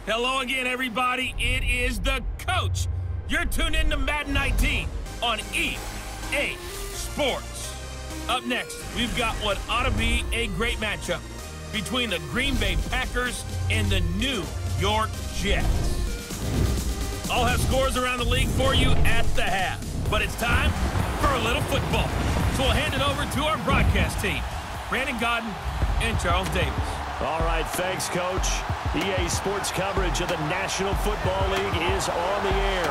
Hello again, everybody. It is the coach. You're tuned in to Madden 19 on EA Sports. Up next, we've got what ought to be a great matchup between the Green Bay Packers and the New York Jets. I'll have scores around the league for you at the half, but it's time for a little football. So we'll hand it over to our broadcast team, Brandon Godden and Charles Davis. All right, thanks, Coach. EA Sports coverage of the National Football League is on the air.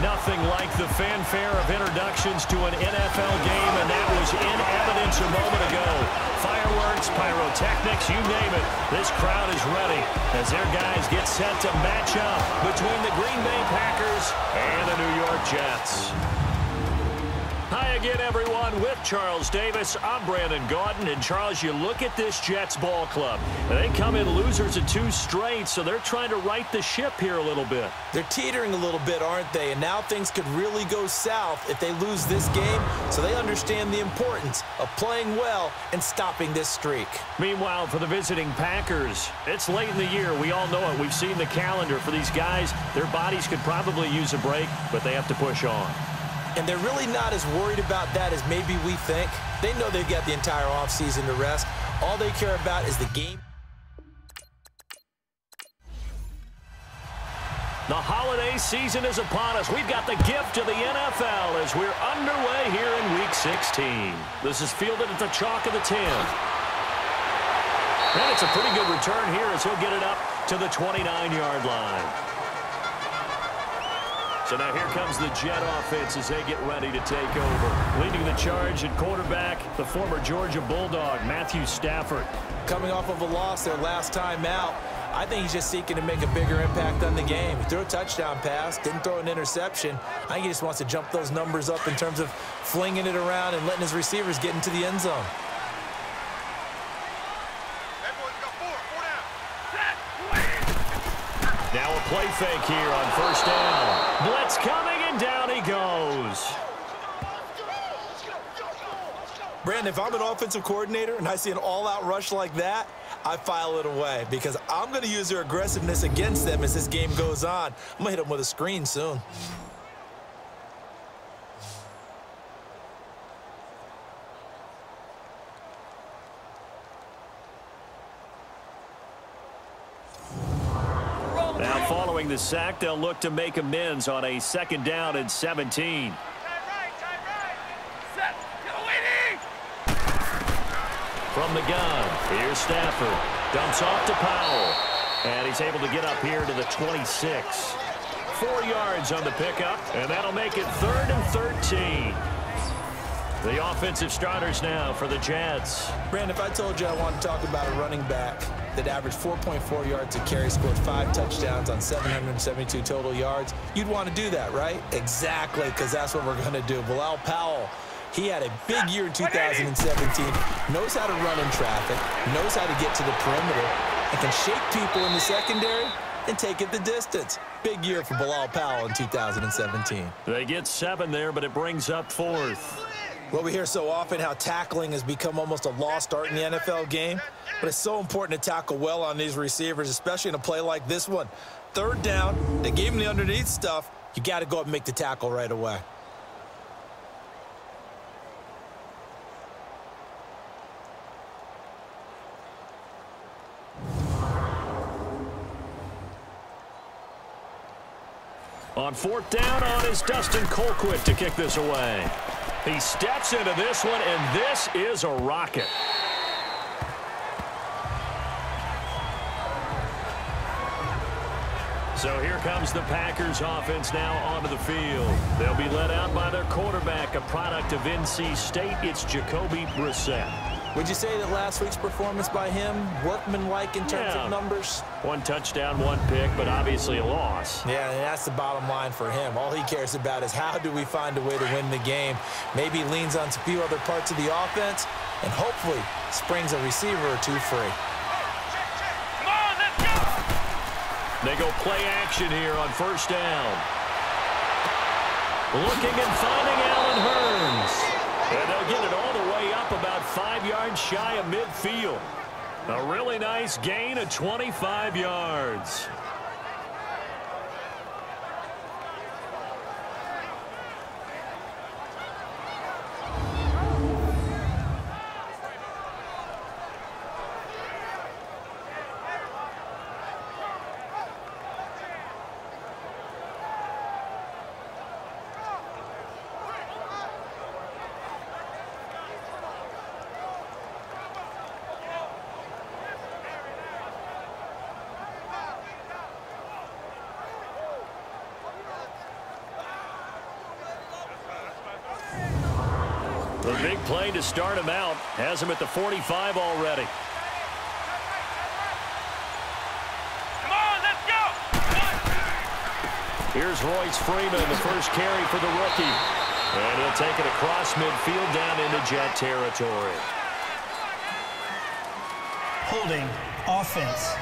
Nothing like the fanfare of introductions to an NFL game, and that was in evidence a moment ago. Fireworks, pyrotechnics, you name it. This crowd is ready as their guys get set to match up between the Green Bay Packers and the New York Jets. Hi again, everyone. With Charles Davis, I'm Brandon Gaudin. And, Charles, you look at this Jets ball club. They come in losers of 2 straight, so they're trying to right the ship here a little bit. They're teetering a little bit, aren't they? And now things could really go south if they lose this game, so they understand the importance of playing well and stopping this streak. Meanwhile, for the visiting Packers, it's late in the year. We all know it. We've seen the calendar for these guys. Their bodies could probably use a break, but they have to push on. And they're really not as worried about that as maybe we think. They know they've got the entire offseason to rest. All they care about is the game. The holiday season is upon us. We've got the gift of the NFL as we're underway here in Week 16. This is fielded at the chalk of the 10. And it's a pretty good return here as he'll get it up to the 29-yard line. So now here comes the Jet offense as they get ready to take over. Leading the charge at quarterback, the former Georgia Bulldog, Matthew Stafford. Coming off of a loss their last time out, I think he's just seeking to make a bigger impact on the game. He threw a touchdown pass, didn't throw an interception. I think he just wants to jump those numbers up in terms of flinging it around and letting his receivers get into the end zone. Now a play fake here on first down. Blitz coming, and down he goes. Brandon, if I'm an offensive coordinator and I see an all-out rush like that, I file it away because I'm going to use their aggressiveness against them as this game goes on. I'm going to hit them with a screen soon. Now following the sack, they'll look to make amends on a 2nd down and 17. From the gun, here's Stafford. Dumps off to Powell. And he's able to get up here to the 26. 4 yards on the pickup, and that'll make it 3rd and 13. The offensive starters now for the Jets. Brandon, if I told you I wanted to talk about a running back that averaged 4.4 yards a carry, scored 5 touchdowns on 772 total yards, you'd want to do that, right? Exactly, because that's what we're going to do. Bilal Powell, he had a big year in 2017, knows how to run in traffic, knows how to get to the perimeter, and can shake people in the secondary and take it the distance. Big year for Bilal Powell in 2017. They get 7 there, but it brings up 4th. Well, we hear so often how tackling has become almost a lost art in the NFL game, but it's so important to tackle well on these receivers, especially in a play like this one. 3rd down, they gave him the underneath stuff. You got to go up and make the tackle right away. On 4th down is Dustin Colquitt to kick this away. He steps into this one, and this is a rocket. So here comes the Packers offense now onto the field. They'll be led out by their quarterback, a product of NC State. It's Jacoby Brissett. Would you say that last week's performance by him, workmanlike in terms of numbers? 1 touchdown, 1 pick, but obviously a loss. Yeah, and that's the bottom line for him. All he cares about is how do we find a way to win the game. Maybe leans on a few other parts of the offense and hopefully springs a receiver or 2 free. Come on, let's go! They go play action here on 1st down. Looking and finding Allen Hurns. And they'll get it all the way up about 5 yards shy of midfield. A really nice gain of 25 yards. A big play to start him out. Has him at the 45 already. Come on, let's go! Here's Royce Freeman, the first carry for the rookie. And he'll take it across midfield down into Jet territory. Holding offense.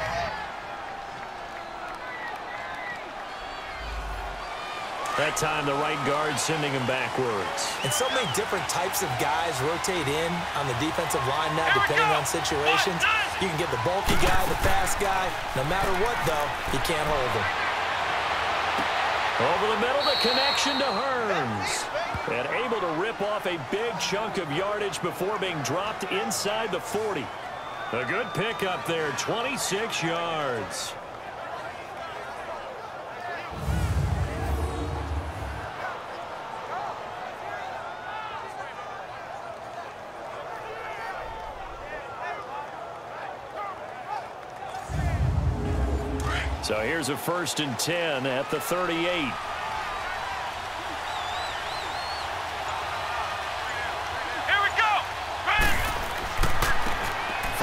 That time, the right guard sending him backwards. And so many different types of guys rotate in on the defensive line now, depending on situations. You can get the bulky guy, the fast guy. No matter what, though, you can't hold him. Over the middle, the connection to Hearns. And able to rip off a big chunk of yardage before being dropped inside the 40. A good pickup there, 26 yards. So here's a 1st and 10 at the 38. Here we go!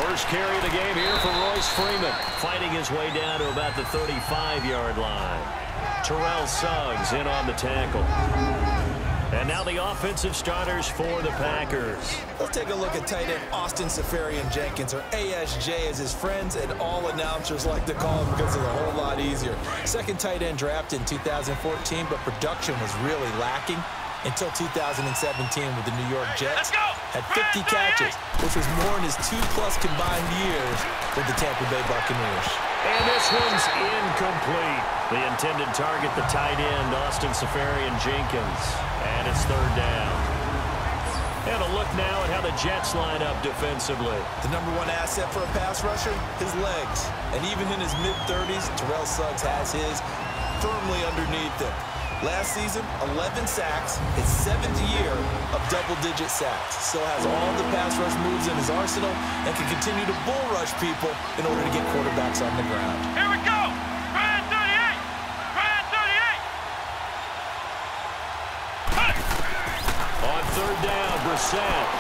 First carry of the game here for Royce Freeman. Fighting his way down to about the 35-yard line. Terrell Suggs in on the tackle. And now the offensive starters for the Packers. Let's take a look at tight end Austin Seferian-Jenkins, or ASJ as his friends and all announcers like to call him because it's a whole lot easier. Second tight end drafted in 2014, but production was really lacking until 2017 with the New York Jets. Had 50 catches, which was more in his 2+ combined years with the Tampa Bay Buccaneers. And this one's incomplete. The intended target, the tight end, Austin Seferian-Jenkins. And it's 3rd down. And a look now at how the Jets line up defensively. The #1 asset for a pass rusher, his legs. And even in his mid-30s, Terrell Suggs has his firmly underneath him. Last season, 11 sacks, his 7th year of double-digit sacks. Still has all the pass rush moves in his arsenal and can continue to bull rush people in order to get quarterbacks on the ground. Here we go! Brand 38! Brand 38! On 3rd down, Brissett.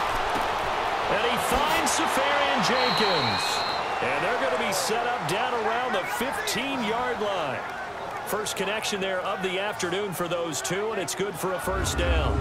And he finds Seferian-Jenkins. And they're going to be set up down around the 15-yard line. First connection there of the afternoon for those two, and it's good for a 1st down.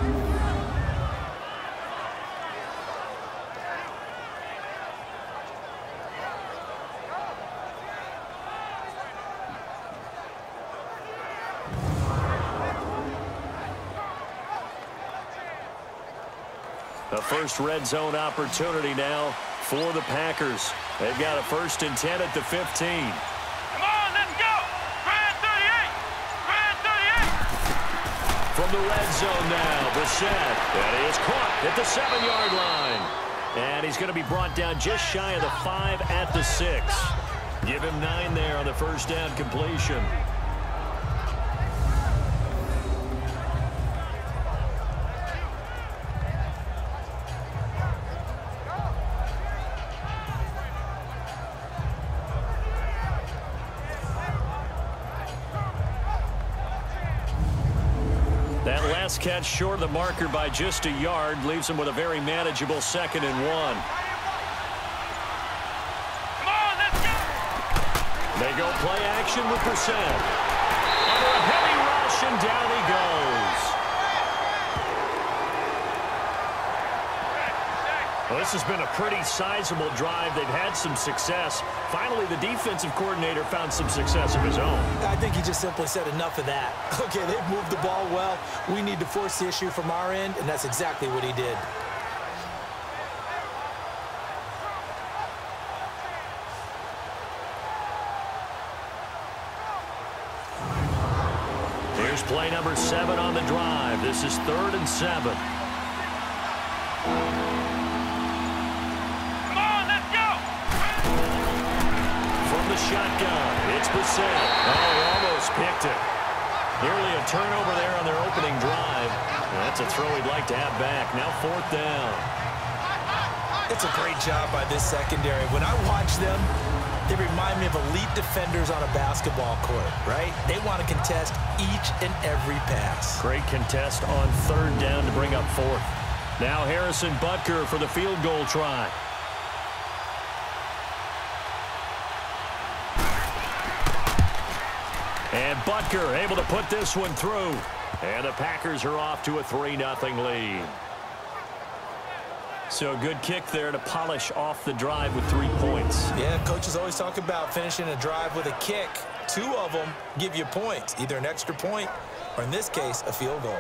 The first red zone opportunity now for the Packers. They've got a 1st and 10 at the 15. From the red zone now, Brissett. And he is caught at the 7-yard line. And he's going to be brought down just shy of the 5 at the 6. Give him 9 there on the 1st down completion. That last catch short of the marker by just a yard leaves him with a very manageable 2nd and 1. Come on, let's go! They go play action with Brissett. Under a heavy rush, and down he goes. Well, this has been a pretty sizable drive. They've had some success. Finally, the defensive coordinator found some success of his own. I think he just simply said enough of that. Okay, they've moved the ball well. We need to force the issue from our end, and that's exactly what he did. Here's play number 7 on the drive. This is 3rd and 7. The shotgun. It's Brissett. Oh, he almost picked it. Nearly a turnover there on their opening drive. That's a throw he'd like to have back. Now 4th down. It's a great job by this secondary. When I watch them, they remind me of elite defenders on a basketball court, right? They want to contest each and every pass. Great contest on 3rd down to bring up 4th. Now Harrison Butker for the field goal try. And Butker able to put this one through. And the Packers are off to a 3-0 lead. So a good kick there to polish off the drive with 3 points. Yeah, coaches always talk about finishing a drive with a kick. 2 of them give you points, either an extra point or, in this case, a field goal.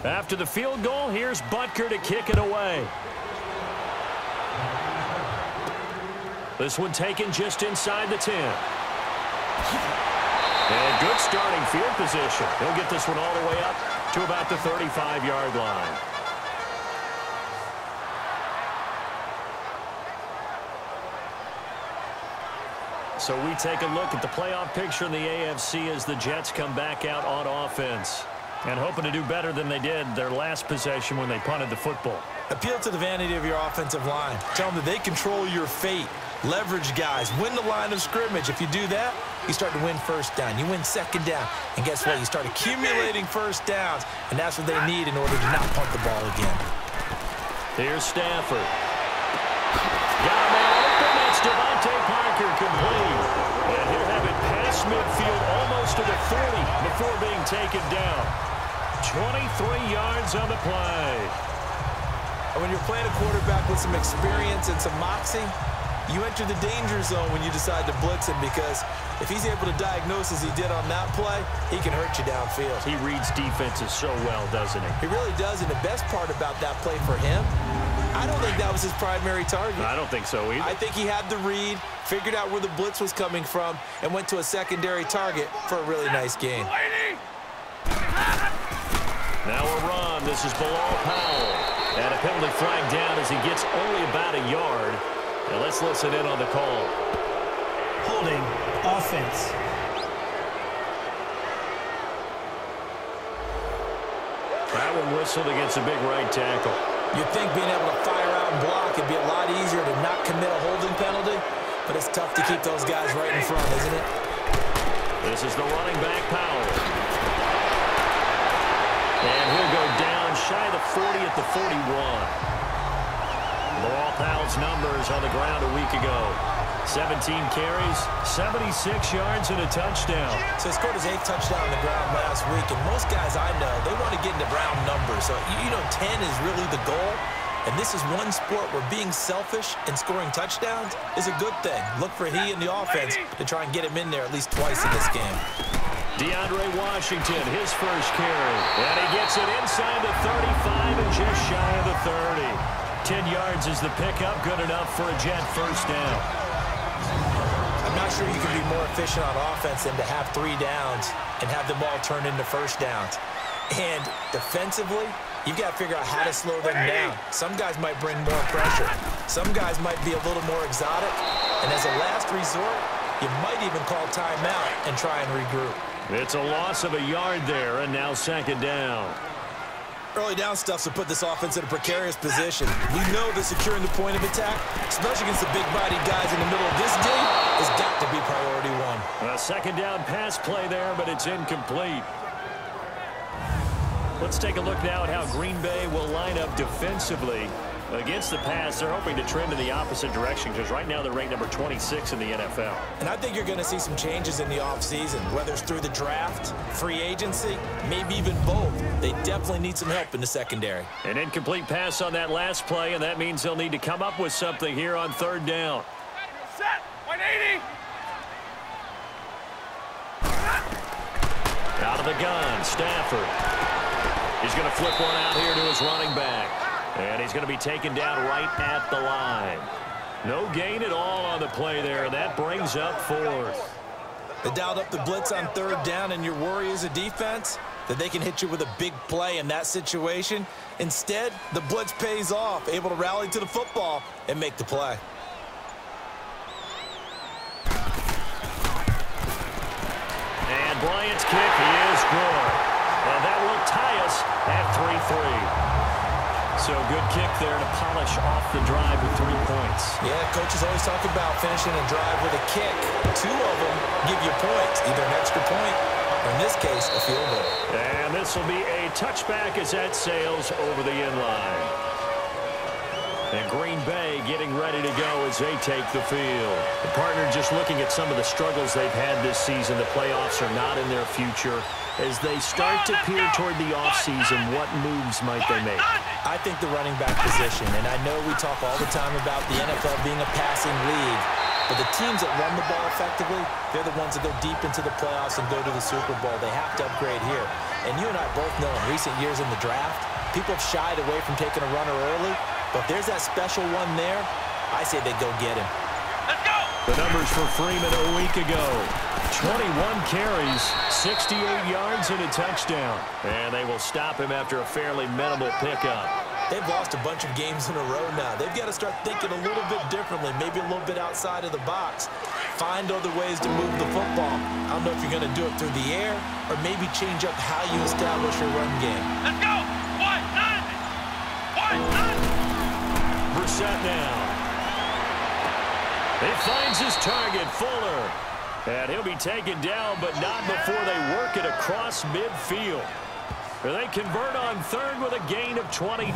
After the field goal, here's Butker to kick it away. This one taken just inside the 10. And good starting field position. He'll get this one all the way up to about the 35-yard line. So we take a look at the playoff picture in the AFC as the Jets come back out on offense and hoping to do better than they did their last possession when they punted the football. Appeal to the vanity of your offensive line. Tell them that they control your fate. Leverage guys. Win the line of scrimmage. If you do that, you start to win first down. You win second down. And guess what? You start accumulating first downs. And that's what they need in order to not punt the ball again. Here's Stafford. Got a man open. That's Devontae Parker complete. And he'll have it past midfield almost to the 40 before being taken down. 23 yards on the play. And when you're playing a quarterback with some experience and some moxie, you enter the danger zone when you decide to blitz him, because if he's able to diagnose as he did on that play, he can hurt you downfield. He reads defenses so well, doesn't he? He really does, and the best part about that play for him, I don't think that was his primary target. I don't think so either. I think he had the read, figured out where the blitz was coming from, and went to a secondary target for a really nice gain. Now a run. This is Bilal Powell. And a penalty flag down as he gets only about a yard. Now let's listen in on the call. Holding offense. That one whistled against a big right tackle. You'd think being able to fire out and block would be a lot easier to not commit a holding penalty, but it's tough to keep those guys right in front, isn't it? This is the running back, Powell. And he'll go down shy of the 40 at the 41. Bilal Powell's numbers on the ground a week ago. 17 carries, 76 yards, and a touchdown. So he scored his 8th touchdown on the ground last week, and most guys I know, they want to get into round numbers. So, you know, 10 is really the goal, and this is one sport where being selfish and scoring touchdowns is a good thing. Look for he and the offense to try and get him in there at least twice in this game. DeAndre Washington, his first carry, and he gets it inside the 35 and just shy of the 30. 10 yards is the pickup, good enough for a Jet first down. I'm not sure you can be more efficient on offense than to have 3 downs and have them all turn into first downs. And defensively, you've got to figure out how to slow them down. Some guys might bring more pressure. Some guys might be a little more exotic. And as a last resort, you might even call timeout and try and regroup. It's a loss of a yard there, and now second down. Early down stuff to put this offense in a precarious position. We know that securing the point of attack, especially against the big-bodied guys in the middle of this D, has got to be priority one. A second down pass play there, but it's incomplete. Let's take a look now at how Green Bay will line up defensively against the pass. They're hoping to trend in the opposite direction because right now they're ranked number 26 in the NFL. And I think you're going to see some changes in the offseason, whether it's through the draft, free agency, maybe even both. They definitely need some help in the secondary. An incomplete pass on that last play, and that means they'll need to come up with something here on third down. Set, 180. Out of the gun, Stafford. He's going to flip one out here to his running back. And he's going to be taken down right at the line. No gain at all on the play there. That brings up 4th. They dialed up the blitz on third down, and your worry as a defense that they can hit you with a big play in that situation. Instead, the blitz pays off, able to rally to the football and make the play. And Bryant's kick is good. And that will tie us at 3-3. So good kick there to polish off the drive with 3 points. Yeah, coaches always talk about finishing a drive with a kick. 2 of them give you points, either an extra point or in this case, a field goal. And this will be a touchback as that sails over the end line. And Green Bay getting ready to go as they take the field. The partner just looking at some of the struggles they've had this season. The playoffs are not in their future. As they start to peer toward the offseason, what moves might they make? I think the running back position, and I know we talk all the time about the NFL being a passing league, but the teams that run the ball effectively, they're the ones that go deep into the playoffs and go to the Super Bowl. They have to upgrade here. And you and I both know in recent years in the draft, people have shied away from taking a runner early. But if there's that special one there, I say they go get him. Let's go! The numbers for Freeman a week ago. 21 carries, 68 yards, and a touchdown. And they will stop him after a fairly minimal pickup. They've lost a bunch of games in a row now. They've got to start thinking a little bit differently, maybe a little bit outside of the box. Find other ways to move the football. I don't know if you're going to do it through the air or maybe change up how you establish your run game. Let's go! Brissett now. He finds his target, Fuller. And he'll be taken down, but not before they work it across midfield. They convert on third with a gain of 22.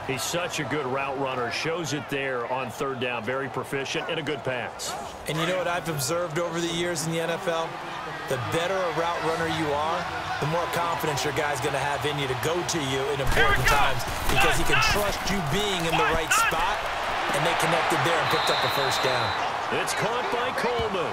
He's such a good route runner. Shows it there on third down. Very proficient and a good pass. And you know what I've observed over the years in the NFL? The better a route runner you are, the more confidence your guy's going to have in you to go to you in important times because he can trust you being in the right spot, and they connected there and picked up a first down. It's caught by Coleman.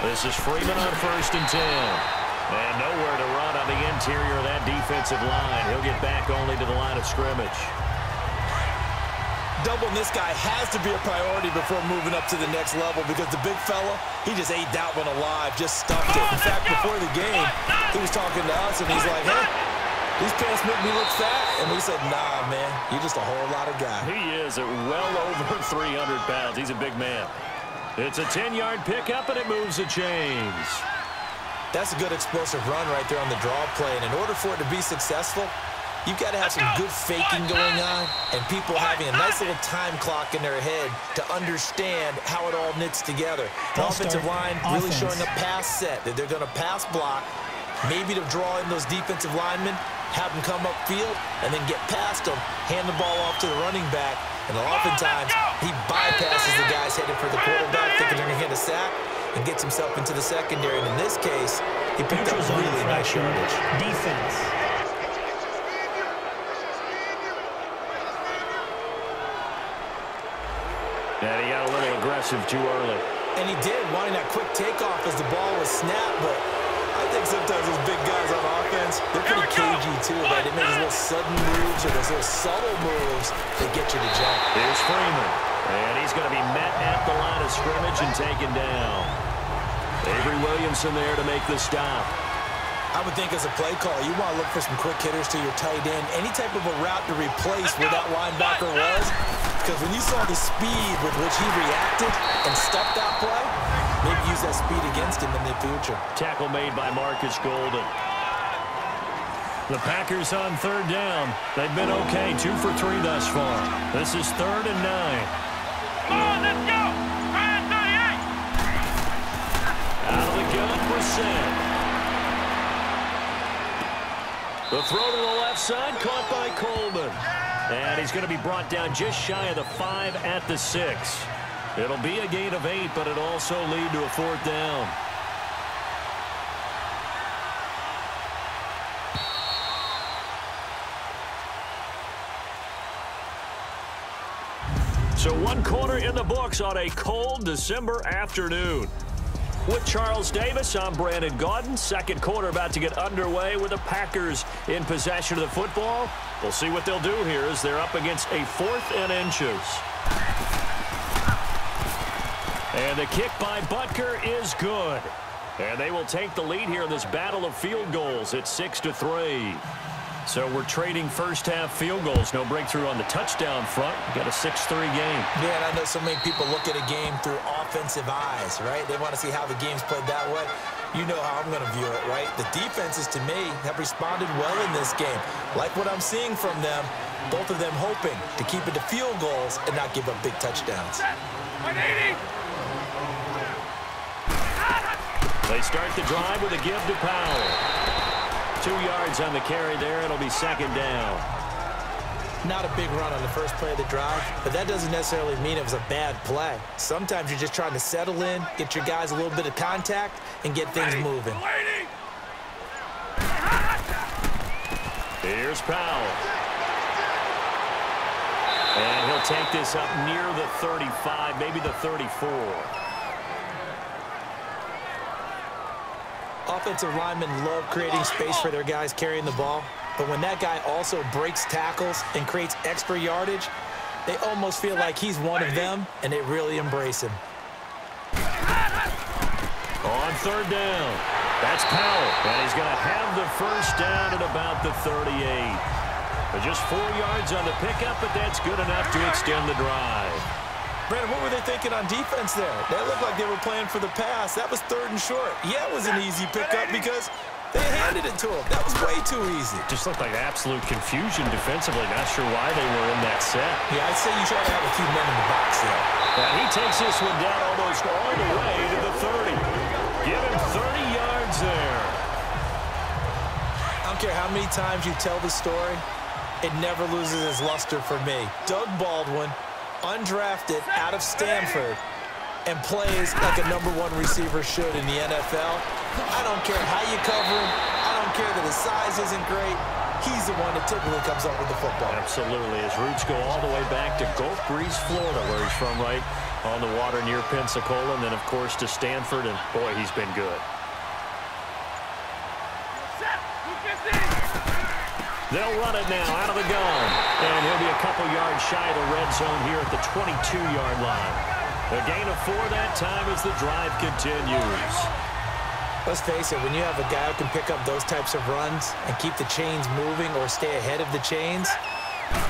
This is Freeman on 1st and 10. And nowhere to run on the interior of that defensive line. He'll get back only to the line of scrimmage. Doubling this guy has to be a priority before moving up to the next level because the big fella, he just ate that one alive, just stuffed it. In fact, before the game, he was talking to us, and he's like, hey, these pants make me look fat. And we said, nah, man, you're just a whole lot of guy. He is at well over 300 pounds. He's a big man. It's a 10-yard pickup, and it moves the chains. That's a good explosive run right there on the draw play. And in order for it to be successful, you've got to have some good faking going on and people having a nice little time clock in their head to understand how it all knits together. The offensive line really showing a pass set that they're going to pass block, maybe to draw in those defensive linemen, have them come upfield, and then get past them, hand the ball off to the running back. And oftentimes, he bypasses the guys headed for the quarterback, thinking they're going to get a sack, and gets himself into the secondary. And in this case, he picked up really nice yardage. Defense. And he got a little aggressive too early. And he did, wanting that quick takeoff as the ball was snapped, but I think sometimes those big guys on offense, they're pretty cagey too, right? They make those little sudden moves or those little subtle moves that get you to jump. Here's Freeman, and he's going to be met at the line of scrimmage and taken down. Avery Williamson there to make the stop. I would think as a play call, you want to look for some quick hitters to your tight end. Any type of a route to replace where that linebacker was. Because when you saw the speed with which he reacted and stuffed that play, maybe use that speed against him in the future. Tackle made by Marcus Golden. The Packers on third down. They've been okay, 2 for 3 thus far. This is 3rd and 9. Come on, let's go! 38! Out of the gun, Brissett. The throw to the left side, caught by Coleman. And he's going to be brought down just shy of the 5 at the 6. It'll be a gain of 8, but it'll also lead to a 4th down. So 1 quarter in the books on a cold December afternoon. With Charles Davis, I'm Brandon Gaudin. 2nd quarter about to get underway with the Packers in possession of the football. We'll see what they'll do here as they're up against a 4th and inches. And the kick by Butker is good. And they will take the lead here in this battle of field goals at 6-3. So we're trading first-half field goals. No breakthrough on the touchdown front. We got a 6-3 game. Yeah, and I know so many people look at a game through offensive eyes, right? They want to see how the game's played that way. You know how I'm going to view it, right? The defenses, to me, have responded well in this game. Like what I'm seeing from them, both of them hoping to keep it to field goals and not give up big touchdowns. They start the drive with a give to Powell. 2 yards on the carry there. It'll be second down. Not a big run on the first play of the drive, but that doesn't necessarily mean it was a bad play. Sometimes you're just trying to settle in, get your guys a little bit of contact, and get things moving. Here's Powell. And he'll take this up near the 35, maybe the 34. Offensive linemen love creating space for their guys carrying the ball, but when that guy also breaks tackles and creates extra yardage, they almost feel like he's one of them, and they really embrace him. On third down, that's Powell, and he's going to have the first down at about the 38. But just 4 yards on the pickup, but that's good enough to extend the drive. Brandon, what were they thinking on defense there? That looked like they were playing for the pass. That was third and short. Yeah, it was an easy pickup because they handed it to him. That was way too easy. Just looked like absolute confusion defensively. Not sure why they were in that set. Yeah, I'd say you try to have a few men in the box there. And he takes this one down almost all the way to the 30. Give him 30 yards there. I don't care how many times you tell the story, it never loses its luster for me. Doug Baldwin, undrafted out of Stanford, and plays like a #1 receiver should in the NFL. I don't care how you cover him. I don't care that his size isn't great. He's the one that typically comes up with the football. Absolutely. His roots go all the way back to Gulf Breeze, Florida, where he's from, right on the water near Pensacola, and then, of course, to Stanford, and, boy, he's been good. They'll run it now out of the gun. And he'll be a couple yards shy of the red zone here at the 22-yard line. A gain of 4 that time as the drive continues. Let's face it, when you have a guy who can pick up those types of runs and keep the chains moving or stay ahead of the chains,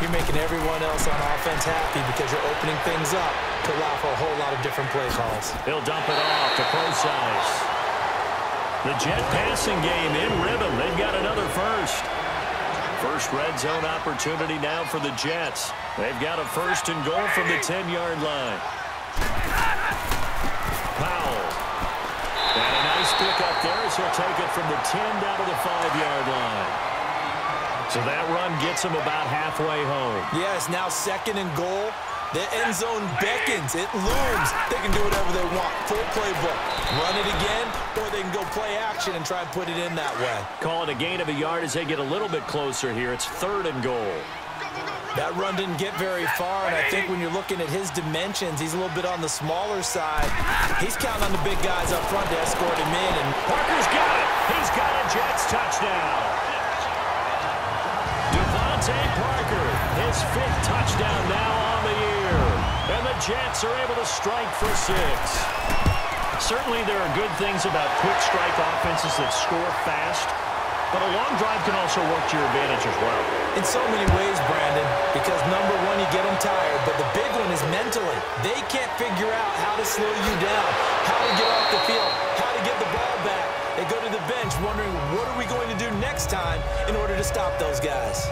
you're making everyone else on offense happy because you're opening things up to allow for a whole lot of different play calls. He'll dump it off to Procise. The Jet passing game in rhythm. They've got another first. First red zone opportunity now for the Jets. They've got a first and goal from the 10-yard line. Powell. And a nice pickup there as he'll take it from the 10 down to the 5-yard line. So that run gets him about halfway home. Yeah, it's now second and goal. The end zone beckons. It looms. They can do whatever they want. Full playbook. Run it again, or they can go play action and try and put it in that way. Call it a gain of a yard as they get a little bit closer here. It's third and goal. That run didn't get very far, and I think when you're looking at his dimensions, he's a little bit on the smaller side. He's counting on the big guys up front to escort him in. And Parker's got it. He's got a Jets touchdown. Devontae Parker, his 5th touchdown now on the year. And the Jets are able to strike for 6. Certainly there are good things about quick strike offenses that score fast, but a long drive can also work to your advantage as well. In so many ways, Brandon, because number one, you get them tired, but the big one is mentally. They can't figure out how to slow you down, how to get off the field, how to get the ball back. They go to the bench wondering, what are we going to do next time in order to stop those guys?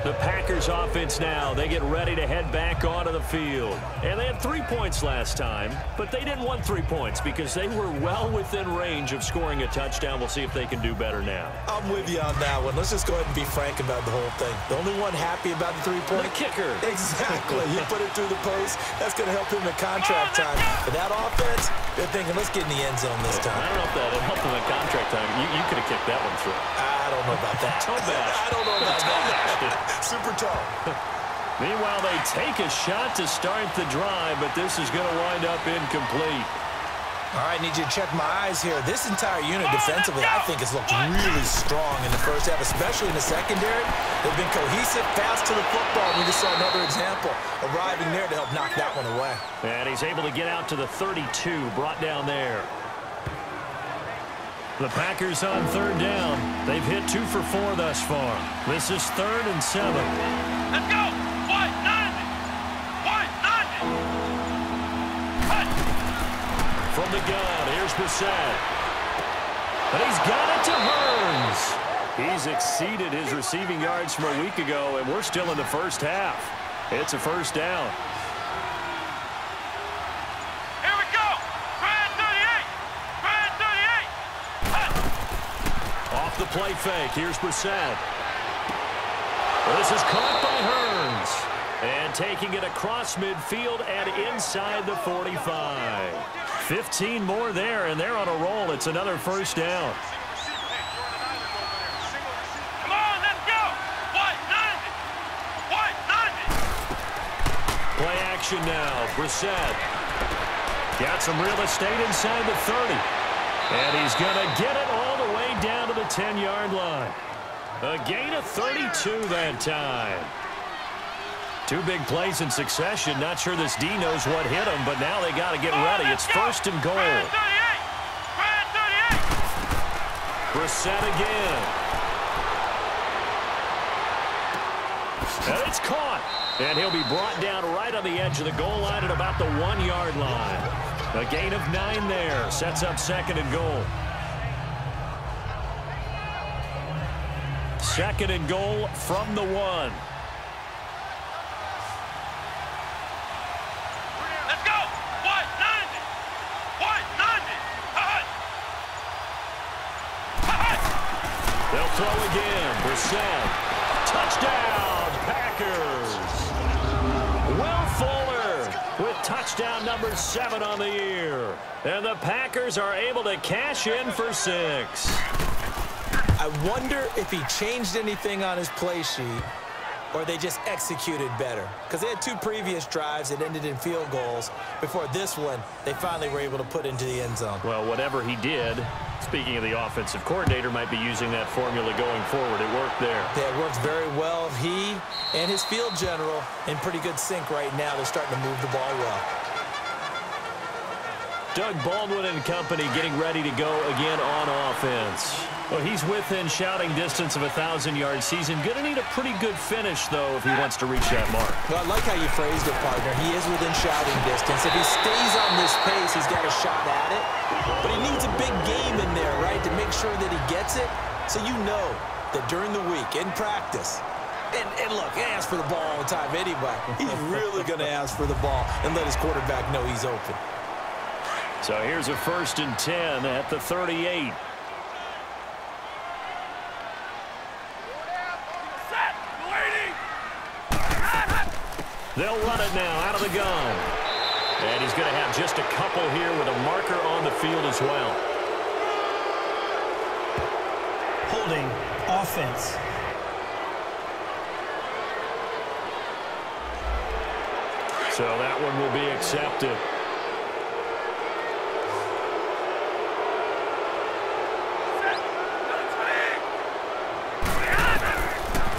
The Packers offense now, they get ready to head back onto the field. And they had 3 points last time, but they didn't want 3 points because they were well within range of scoring a touchdown. We'll see if they can do better now. I'm with you on that one. Let's just go ahead and be frank about the whole thing. The only one happy about the 3-point? The kicker. Exactly. You put it through the post, that's going to help him in contract time. But that offense, they're thinking, let's get in the end zone this time. I don't know if that helped him in contract time. You could have kicked that one through. I don't know about that. Toe bash. I don't know about that. Super tall. Meanwhile, they take a shot to start the drive, but this is going to wind up incomplete. All right, need you to check my eyes here. This entire unit defensively, I think, has looked really strong in the first half, especially in the secondary. They've been cohesive, fast to the football. We just saw another example arriving there to help knock that one away. And he's able to get out to the 32, brought down there. The Packers on third down. They've hit 2 for 4 thus far. This is 3rd and 7. Let's go! White, 90! White, 90! Cut! From the gun, here's Brissett. And he's got it to Hearns. He's exceeded his receiving yards from a week ago, and we're still in the first half. It's a first down. Here we go! Brand 38! Brand 38! Cut! Off the play fake, here's Brissett. This is caught by Hearns. And taking it across midfield and inside the 45. 15 more there, and they're on a roll. It's another first down. Come on, let's go! White, 90! White, 90! Play action now. Brissett got some real estate inside the 30. And he's going to get it all the way down to the 10-yard line. A gain of 32 that time. 2 big plays in succession. Not sure this D knows what hit him, but now they got to get ready. It's 1st and goal. Brand 38! Brand 38! Brissett again. And it's caught. And he'll be brought down right on the edge of the goal line at about the 1-yard line. A gain of 9 there. Sets up 2nd and goal. 2nd and goal from the 1. Let's go! White, 90! White, 90! Cut! Cut! They'll throw again. Brissett. Touchdown, Packers. Will Fuller with touchdown number 7 on the year. And the Packers are able to cash in for 6. I wonder if he changed anything on his play sheet or they just executed better. Because they had 2 previous drives that ended in field goals. Before this one, they finally were able to put into the end zone. Well, whatever he did, speaking of the offensive coordinator, might be using that formula going forward. It worked there. Yeah, it works very well. He and his field general in pretty good sync right now. They're starting to move the ball well. Doug Baldwin and company getting ready to go again on offense. Well, he's within shouting distance of a 1,000-yard season. Going to need a pretty good finish, though, if he wants to reach that mark. Well, I like how you phrased it, partner. He is within shouting distance. If he stays on this pace, he's got a shot at it. But he needs a big game in there, right, to make sure that he gets it. So you know that during the week, in practice, and look, he asks for the ball all the time anyway. He's really going to ask for the ball and let his quarterback know he's open. So here's a 1st and 10 at the 38. They'll run it now out of the gun. And he's going to have just a couple here with a marker on the field as well. Holding offense. So that one will be accepted.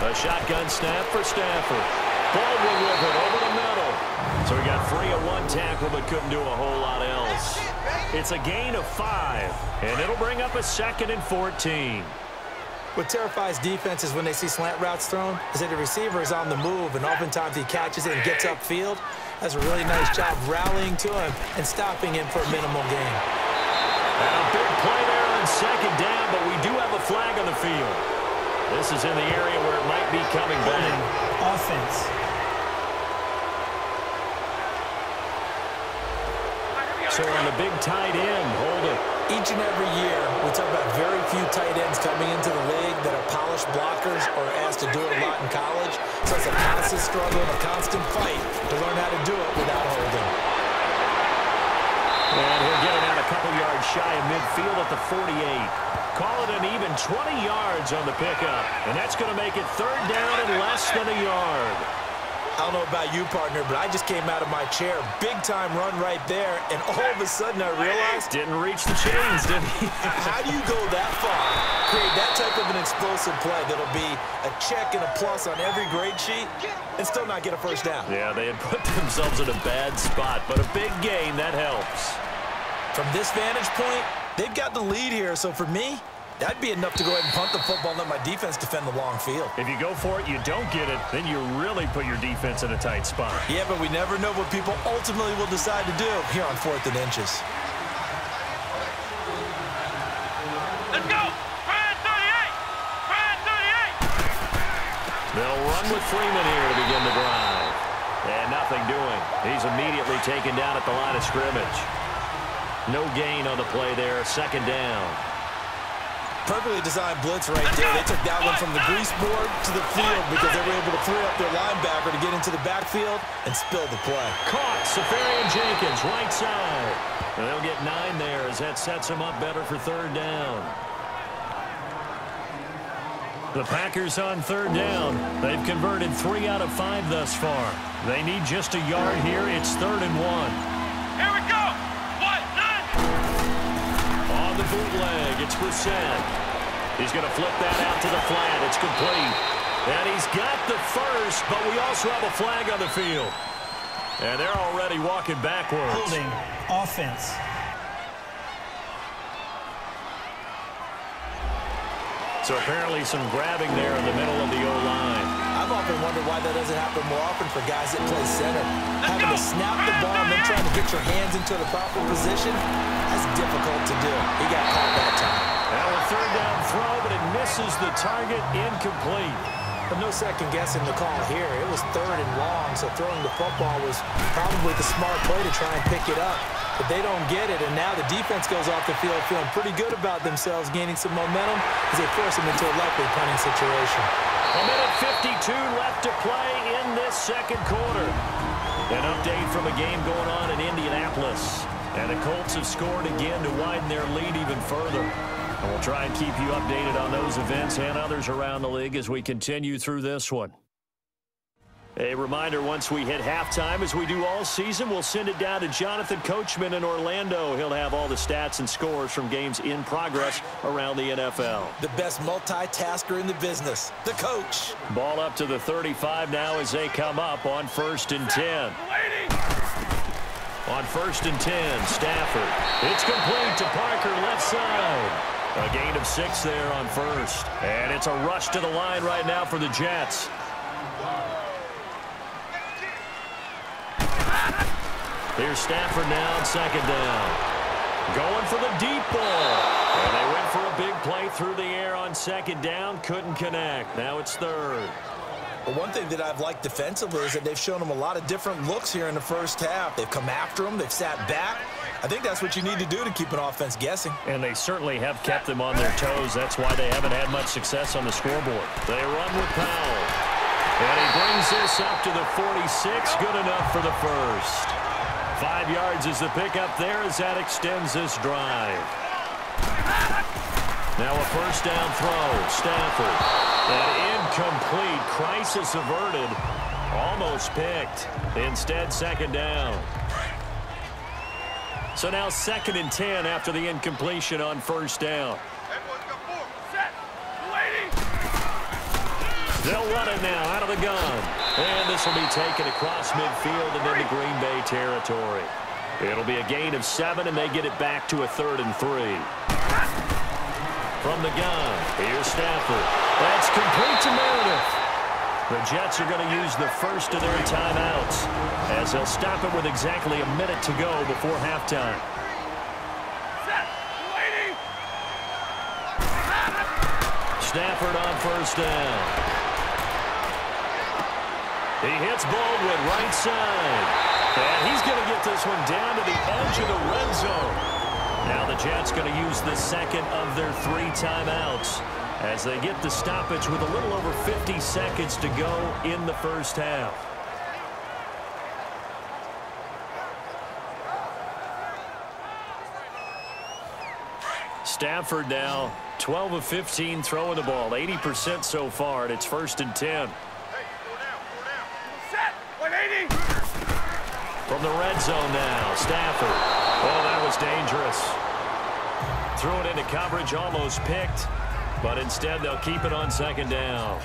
A shotgun snap for Stafford. Baldwin with it over the middle. So he got free of 1 tackle but couldn't do a whole lot else. It's a gain of 5, and it'll bring up a 2nd and 14. What terrifies defenses when they see slant routes thrown is that the receiver is on the move, and oftentimes he catches it and gets upfield. Does a really nice job rallying to him and stopping him for a minimal gain. And a big play there on 2nd down, but we do have a flag on the field. This is in the area where it might be coming back. Offense. So on the big tight end, holding. Each and every year, we talk about very few tight ends coming into the league that are polished blockers or asked to do it a lot in college. So it's a constant struggle and a constant fight to learn how to do it without holding. And he'll get it out a couple yards shy of midfield at the 48. Call it an even 20 yards on the pickup. And that's going to make it 3rd down and less than a yard. I don't know about you, partner, but I just came out of my chair. Big-time run right there, and all of a sudden I realized... Didn't reach the chains, did he? How do you go that far? Create that type of an explosive play that'll be a check and a plus on every grade sheet and still not get a first down. Yeah, they had put themselves in a bad spot, but a big gain, that helps. From this vantage point, They've got the lead here, so for me, that'd be enough to go ahead and punt the football and let my defense defend the long field. If you go for it, you don't get it, then you really put your defense in a tight spot. Yeah, but we never know what people ultimately will decide to do here on 4th and inches. Let's go! Brad 38! Brad 38! They'll run with Freeman here to begin the drive. And nothing doing. He's immediately taken down at the line of scrimmage. No gain on the play there, 2nd down. Perfectly designed blitz right there. They took that one from the grease board to the field because they were able to free up their linebacker to get into the backfield and spill the play. Caught, Safarian Jenkins, right side. And they'll get 9 there as that sets them up better for 3rd down. The Packers on 3rd down. They've converted 3 out of 5 thus far. They need just a yard here. It's 3rd and 1. Here we go! On the bootleg, it's Brissett. He's going to flip that out to the flat. It's complete. And he's got the first, but we also have a flag on the field. And they're already walking backwards. Holding offense. So apparently some grabbing there in the middle of the O-line. I've often wondered why that doesn't happen more often for guys that play center. Having to snap the ball and then trying to get your hands into the proper position, that's difficult to do. He got caught that time. Now a 3rd down throw, but it misses the target, incomplete. But no second guessing the call here. It was 3rd and long, so throwing the football was probably the smart play to try and pick it up. But they don't get it, and now the defense goes off the field feeling pretty good about themselves, gaining some momentum as they force them into a likely punting situation. A minute 52 left to play in this 2nd quarter. An update from a game going on in Indianapolis. And the Colts have scored again to widen their lead even further. And we'll try and keep you updated on those events and others around the league as we continue through this one. A reminder, once we hit halftime, as we do all season, we'll send it down to Jonathan Coachman in Orlando. He'll have all the stats and scores from games in progress around the NFL. The best multitasker in the business, the coach. Ball up to the 35 now as they come up on 1st and 10. On 1st and 10, Stafford. It's complete to Parker, left side. A gain of 6 there on 1st. And it's a rush to the line right now for the Jets. Here's Stafford now on 2nd down. Going for the deep ball. And they went for a big play through the air on 2nd down. Couldn't connect. Now it's 3rd. But one thing that I've liked defensively is that they've shown them a lot of different looks here in the 1st half. They've come after them. They've sat back. I think that's what you need to do to keep an offense guessing. And they certainly have kept them on their toes. That's why they haven't had much success on the scoreboard. They run with Powell. And he brings this up to the 46. Good enough for the 1st. 5 yards is the pickup there as that extends this drive. Now a 1st down throw. Stafford. An incomplete. Crisis averted. Almost picked. Instead, 2nd down. So now 2nd and 10 after the incompletion on 1st down. They'll run it now out of the gun. And this will be taken across midfield and into Green Bay territory. It'll be a gain of 7, and they get it back to a 3rd and 3. From the gun, here's Stafford. That's complete to Meredith. The Jets are going to use the first of their timeouts as they'll stop it with exactly a minute to go before halftime. Stafford on 1st down. He hits Baldwin right side. And he's going to get this one down to the edge of the red zone. Now the Jets going to use the 2nd of their 3 timeouts as they get the stoppage with a little over 50 seconds to go in the 1st half. Stafford now 12 of 15 throwing the ball, 80% so far, and it's 1st and 10. From the red zone now, Stafford. Oh, that was dangerous. Threw it into coverage, almost picked, but instead they'll keep it on 2nd down.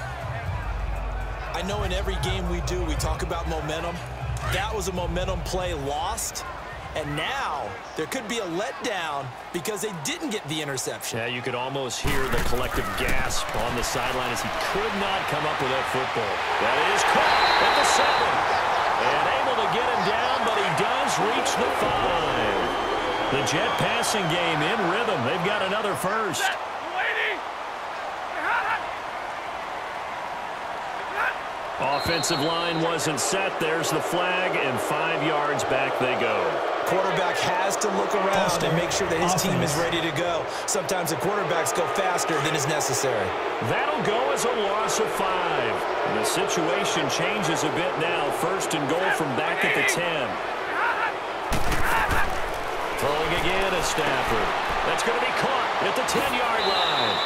I know in every game we do, we talk about momentum. That was a momentum play lost. And now there could be a letdown because they didn't get the interception. Yeah, you could almost hear the collective gasp on the sideline as he could not come up with that football. That is caught at the 7. And able to get him down, but he does reach the 5. The Jet passing game in rhythm. They've got another first. Offensive line wasn't set. There's the flag, and 5 yards back they go. Quarterback has to look around and make sure that his team is ready to go. Sometimes the quarterbacks go faster than is necessary. That'll go as a loss of 5. And the situation changes a bit now. First and goal from back at the 10. Throwing again is Stafford. That's going to be caught at the 10-yard line.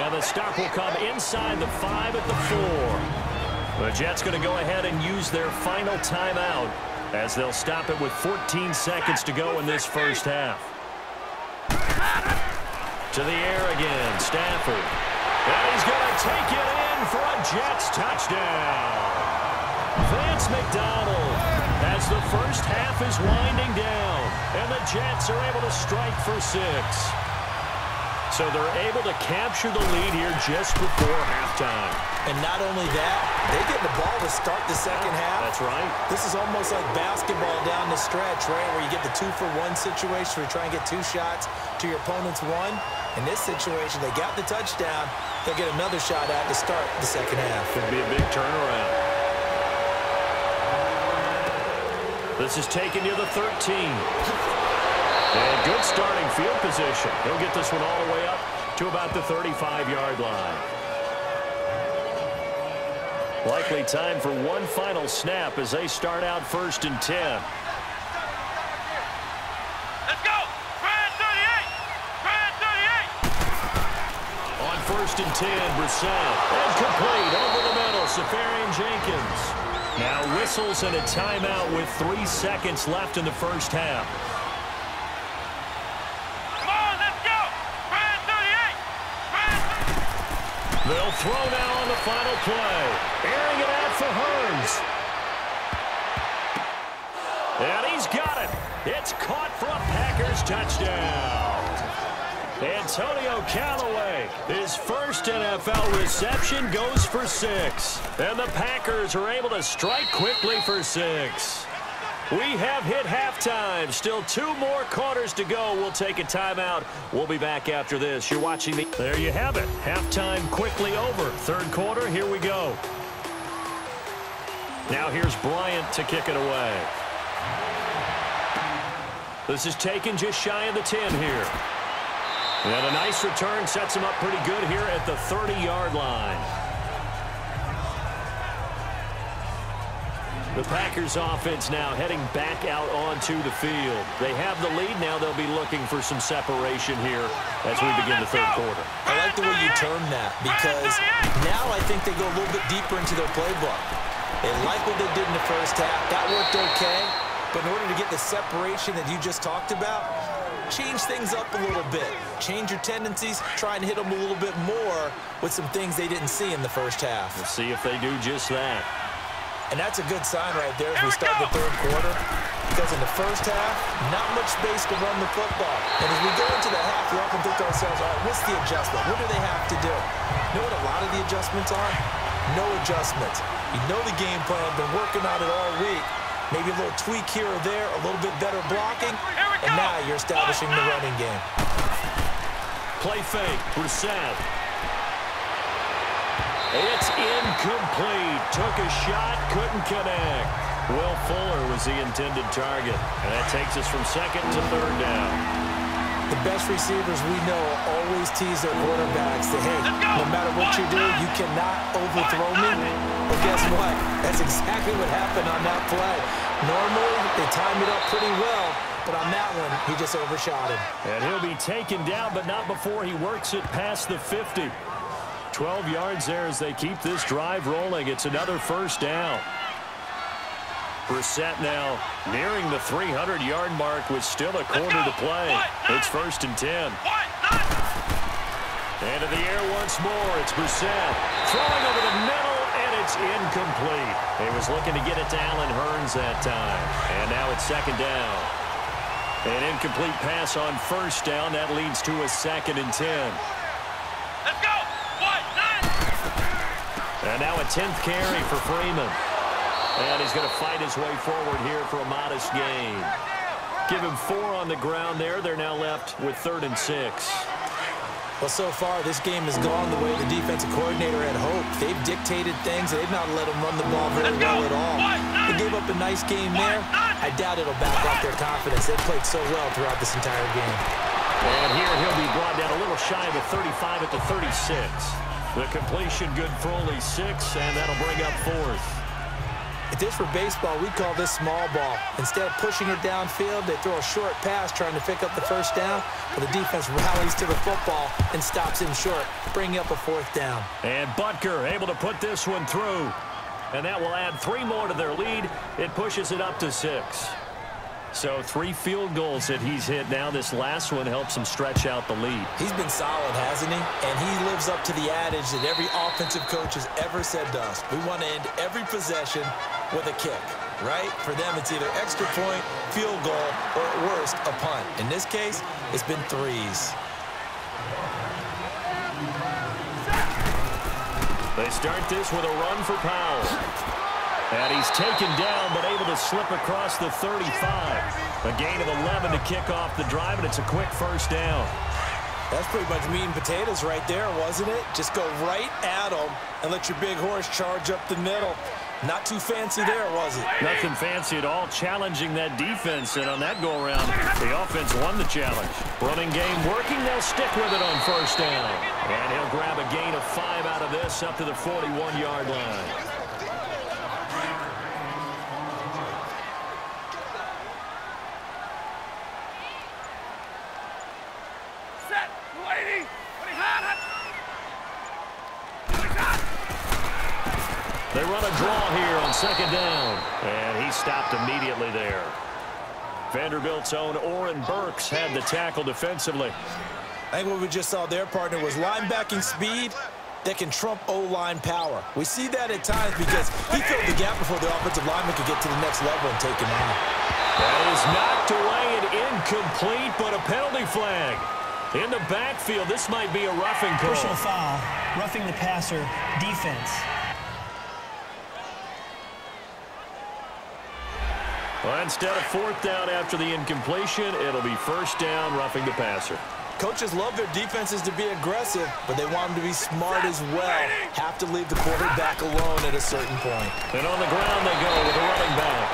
And the stop will come inside the 5 at the 4. The Jets going to go ahead and use their final timeout as they'll stop it with 14 seconds to go in this first half. To the air again, Stafford. And he's going to take it in for a Jets touchdown. Vance McDonald as the first half is winding down, and the Jets are able to strike for 6. So they're able to capture the lead here just before halftime. And not only that, they get the ball to start the second half. That's right. This is almost like basketball down the stretch, right, where you get the 2-for-1 situation where you try and get 2 shots to your opponent's 1. In this situation, they got the touchdown. They'll get another shot at to start the second half. Could be a big turnaround. This is taken to the 13. And good starting field position. He'll get this one all the way up to about the 35-yard line. Likely time for one final snap as they start out first and 10. Let's go! Brad 38! Brad 38! On first and 10, Brissett. And complete over the middle, Safarian Jenkins. Now whistles and a timeout with 3 seconds left in the first half. They'll throw now on the final play. Airing it out for Hearns. And he's got it. It's caught for a Packers touchdown. Antonio Callaway, his first NFL reception, goes for 6. And the Packers are able to strike quickly for 6. We have hit halftime. Still 2 more quarters to go. We'll take a timeout. We'll be back after this. You're watching the... There you have it. Halftime quickly over. Third quarter, here we go. Now here's Bryant to kick it away. This is taken just shy of the 10 here. And a nice return sets him up pretty good here at the 30-yard line. The Packers offense now heading back out onto the field. They have the lead. Now they'll be looking for some separation here as we begin the third quarter. I like the way you term that because now I think they go a little bit deeper into their playbook. They like what they did in the first half. That worked okay. But in order to get the separation that you just talked about, change things up a little bit. Change your tendencies. Try and hit them a little bit more with some things they didn't see in the first half. We'll see if they do just that. And that's a good sign right there as we start the third quarter. Because in the first half, not much space to run the football. And as we go into the half, we often think to ourselves, all right, what's the adjustment? What do they have to do? You know what a lot of the adjustments are? No adjustments. You know the game plan, been working on it all week. Maybe a little tweak here or there, a little bit better blocking, and now you're establishing the running game. Play fake, Brissett. It's incomplete. Took a shot, couldn't connect. Will Fuller was the intended target. And that takes us from second to third down. The best receivers we know always tease their quarterbacks that, hey, no matter what you do, you cannot overthrow me. But guess what? That's exactly what happened on that play. Normally, they time it up pretty well, but on that one, he just overshot him. And he'll be taken down, but not before he works it past the 50. 12 yards there as they keep this drive rolling. It's another first down. Brissett now nearing the 300-yard mark with still a quarter to play. It's first and 10. And in the air once more, it's Brissett. Throwing over the middle, and it's incomplete. He was looking to get it to Allen Hearns that time. And now it's second down. An incomplete pass on first down. That leads to a 2nd and 10. Let's go. 1-9. And now a 10th carry for Freeman. And he's going to fight his way forward here for a modest gain. Give him 4 on the ground there. They're now left with 3rd and 6. Well, so far, this game has gone the way the defensive coordinator had hoped. They've dictated things. They've not let them run the ball very well at all. They gave up a nice game there. I doubt it'll back up their confidence. They've played so well throughout this entire game. And here he'll be brought down a little shy of a 35 at the 36. The completion good for only 6, and that'll bring up 4th. If this were baseball, we'd call this small ball. Instead of pushing it downfield, they throw a short pass trying to pick up the first down, but the defense rallies to the football and stops him short, bringing up a 4th down. And Butker able to put this one through. And that will add 3 more to their lead. It pushes it up to 6. So 3 field goals that he's hit now. This last one helps him stretch out the lead. He's been solid, hasn't he? And he lives up to the adage that every offensive coach has ever said to us. We want to end every possession with a kick, right? For them, it's either extra point, field goal, or at worst, a punt. In this case, it's been 3s. They start this with a run for Powell. And he's taken down, but able to slip across the 35. A gain of 11 to kick off the drive, and it's a quick first down. That's pretty much meat and potatoes right there, wasn't it? Just go right at them and let your big horse charge up the middle. Not too fancy there, was it? Nothing fancy at all, challenging that defense, and on that go-around, the offense won the challenge. Running game working, they'll stick with it on first down. And he'll grab a gain of 5 out of this up to the 41-yard line. They run a draw here on 2nd down. And he stopped immediately there. Vanderbilt's own Oren Burks had the tackle defensively. I think what we just saw their partner was linebacking speed that can trump O-line power. We see that at times because he filled the gap before the offensive lineman could get to the next level and take him out. That is knocked away and incomplete, but a penalty flag. In the backfield, this might be a roughing call. Personal foul, roughing the passer, defense. Well, instead of 4th down after the incompletion, it'll be first down, roughing the passer. Coaches love their defenses to be aggressive, but they want them to be smart as well. Have to leave the quarterback alone at a certain point. And on the ground they go with a running back.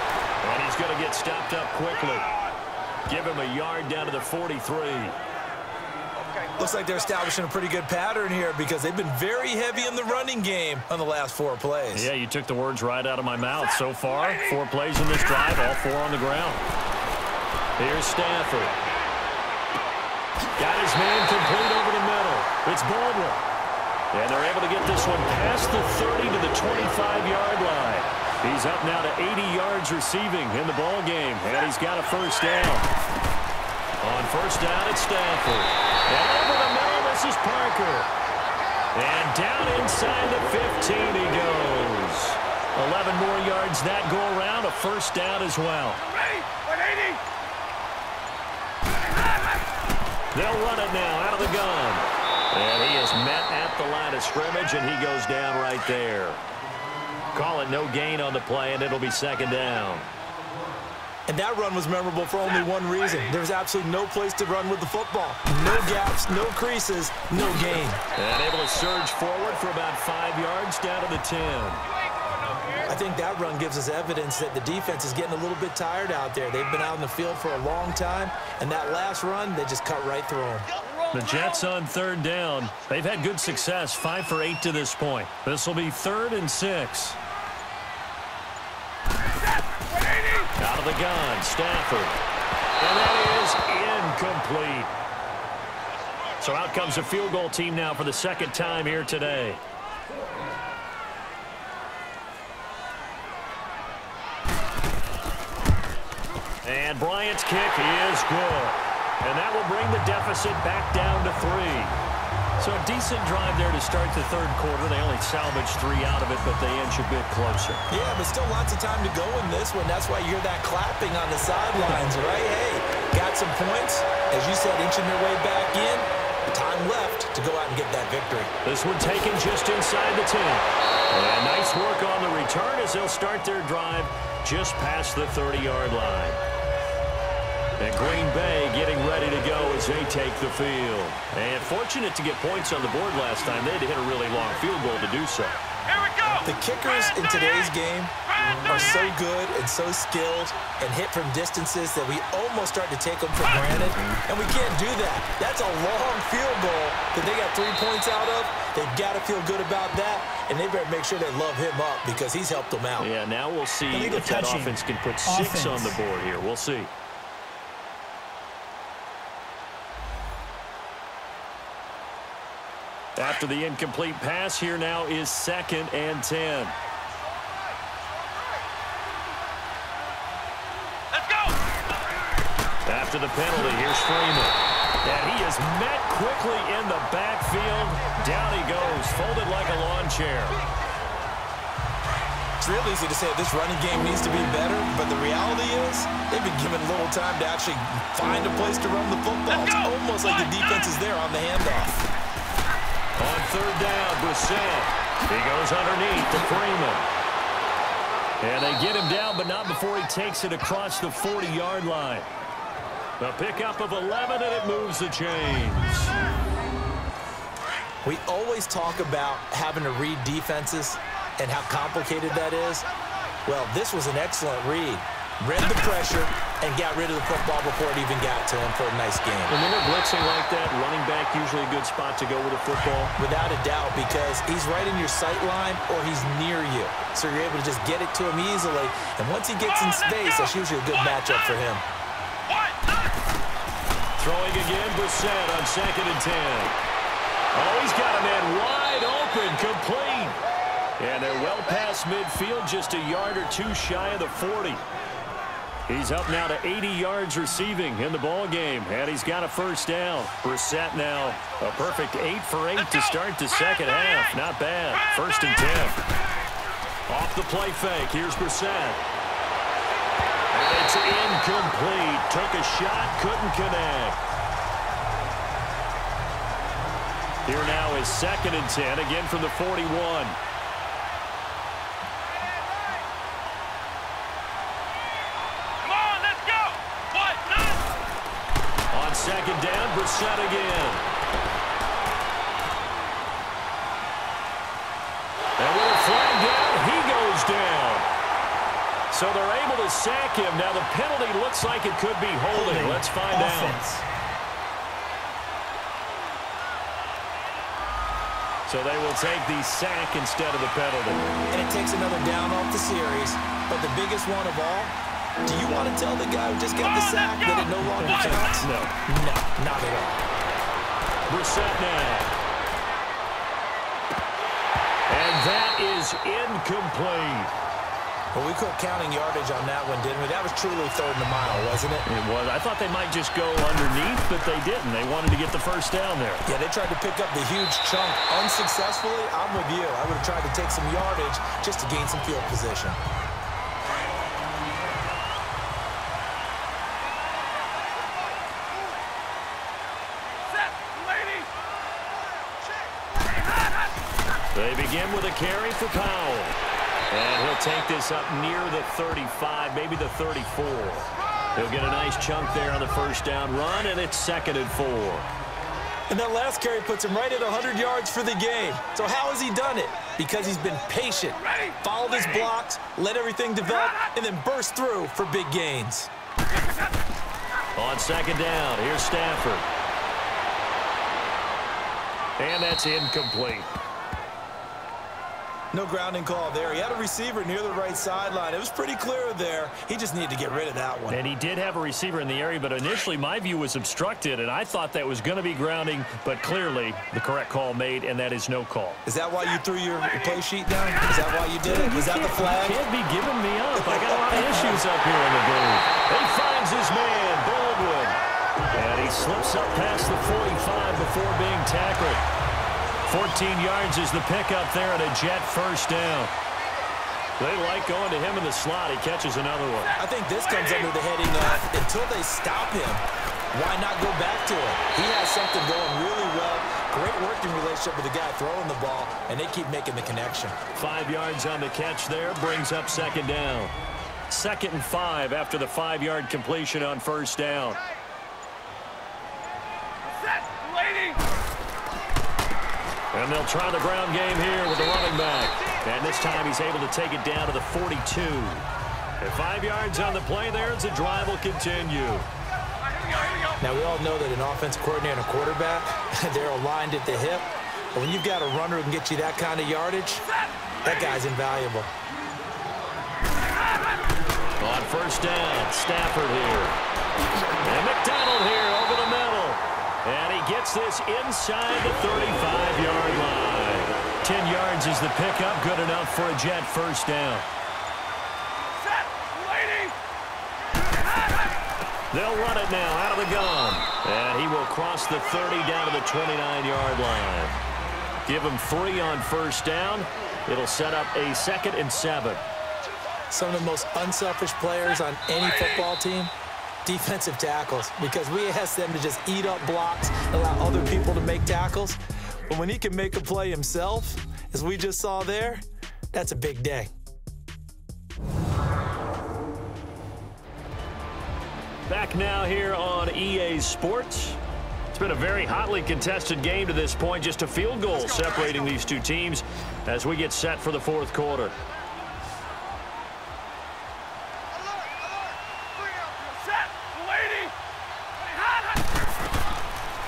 And he's going to get stopped up quickly. Give him a yard down to the 43. Looks like they're establishing a pretty good pattern here because they've been very heavy in the running game on the last 4 plays. Yeah, you took the words right out of my mouth. So far, 4 plays in this drive, all 4 on the ground. Here's Stafford. Got his man complete over the middle. It's Baldwin. And they're able to get this one past the 30 to the 25-yard line. He's up now to 80 yards receiving in the ball game, and he's got a first down. On first down, it's Stafford. And over the middle, this is Parker. And down inside the 15 he goes. 11 more yards that go around, a first down as well. They'll run it now out of the gun. And he is met at the line of scrimmage, and he goes down right there. Call it no gain on the play, and it'll be 2nd down. And that run was memorable for only one reason. There was absolutely no place to run with the football. No gaps, no creases, no gain. And able to surge forward for about 5 yards down to the 10. I think that run gives us evidence that the defense is getting a little bit tired out there. They've been out in the field for a long time, and that last run, they just cut right through them. The Jets on 3rd down. They've had good success, 5 for 8 to this point. This will be 3rd and 6. Out of the gun, Stafford. And that is incomplete. So out comes the field goal team now for the 2nd time here today. And Bryant's kick is good. And that will bring the deficit back down to 3. So a decent drive there to start the 3rd quarter. They only salvaged 3 out of it, but they inch a bit closer. Yeah, but still lots of time to go in this one. That's why you hear that clapping on the sidelines, right? Hey, got some points, as you said, inching their way back in. Time left to go out and get that victory. This one taken just inside the 10. And nice work on the return as they'll start their drive just past the 30-yard line. And Green Bay getting ready to go as they take the field. And fortunate to get points on the board last time. They had to hit a really long field goal to do so. Here we go. The kickers in today's game are so good and so skilled and hit from distances that we almost start to take them for granted, and we can't do that. That's a long field goal that they got 3 points out of. They've got to feel good about that, and they better make sure they love him up because he's helped them out. Yeah, now we'll see if that offense can put 6 on the board here. We'll see. After the incomplete pass, here now is 2nd and 10. Let's go. After the penalty, here's Freeman. And he is met quickly in the backfield. Down he goes, folded like a lawn chair. It's real easy to say this running game needs to be better, but the reality is they've been given little time to actually find a place to run the football. It's almost like the defense is there on the handoff. On 3rd down, Brissett. He goes underneath to Freeman. And they get him down, but not before he takes it across the 40-yard line. A pickup of 11, and it moves the chains. We always talk about having to read defenses and how complicated that is. Well, this was an excellent read. Read the pressure and got rid of the football before it even got to him for a nice game. And when they're blitzing like that, running back usually a good spot to go with a football. Without a doubt, because he's right in your sight line or he's near you. So you're able to just get it to him easily. And once he gets in space, that's usually a good matchup for him. Throwing again, Brissett on 2nd and 10. Oh, he's got a man wide open, complete. And they're well past midfield, just a yard or 2 shy of the 40. He's up now to 80 yards receiving in the ball game, and he's got a 1st down. Brissett now a perfect 8 for 8 to start the second half. Not bad. 1st and 10. Off the play fake. Here's Brissett. And it's incomplete. Took a shot, couldn't connect. Here now is 2nd and 10, again from the 41. On 2nd down, Brissett again. And with a flag down, he goes down. So they're able to sack him. Now the penalty looks like it could be holding. Let's find out. So they will take the sack instead of the penalty. And it takes another down off the series. But the biggest one of all, do you want to tell the guy who just got the sack that it no longer counts? No. No, not at all. Brissett now. And that is incomplete. Well, we quit counting yardage on that one, didn't we? That was truly 3rd and a mile, wasn't it? It was. I thought they might just go underneath, but they didn't. They wanted to get the 1st down there. Yeah, they tried to pick up the huge chunk unsuccessfully. I'm with you. I would have tried to take some yardage just to gain some field position. They begin with a carry for Powell. And he'll take this up near the 35, maybe the 34. He'll get a nice chunk there on the 1st down run, and it's 2nd and 4. And that last carry puts him right at 100 yards for the game. So how has he done it? Because he's been patient, followed his blocks, let everything develop, and then burst through for big gains. On 2nd down, here's Stafford. And that's incomplete. No grounding call there. He had a receiver near the right sideline. It was pretty clear there. He just needed to get rid of that one. And he did have a receiver in the area, but initially my view was obstructed, and I thought that was going to be grounding, but clearly the correct call made, and that is no call. Is that why you threw your play sheet down? Is that why you did it? Was that the flag? You can't be giving me up. I got a lot of issues up here in the booth. He finds his man, Baldwin. And he slips up past the 45 before being tackled. 14 yards is the pickup there and a Jet 1st down. They like going to him in the slot. He catches another one. I think this comes under the heading of, if until they stop him, why not go back to it? He has something going really well. Great working relationship with the guy throwing the ball, and they keep making the connection. 5 yards on the catch there, brings up second down. 2nd and 5 after the 5-yard completion on first down. And they'll try the ground game here with the running back. And this time he's able to take it down to the 42. And 5 yards on the play there as the drive will continue. Now, we all know that an offensive coordinator and a quarterback, they're aligned at the hip. But when you've got a runner who can get you that kind of yardage, that guy's invaluable. On first down, Stafford here. And McDonald here over the middle. And he gets this inside the 35-yard line. 10 yards is the pickup, good enough for a Jet first down. They'll run it now out of the gun. And he will cross the 30 down to the 29-yard line. Give him 3 on first down. It'll set up a 2nd and 7. Some of the most unselfish players on any football team, defensive tackles, because we ask them to just eat up blocks, allow other people to make tackles. But when he can make a play himself, as we just saw there, that's a big day. Back now here on EA Sports. It's been a very hotly contested game to this point. Just a field goal separating these two teams as we get set for the 4th quarter.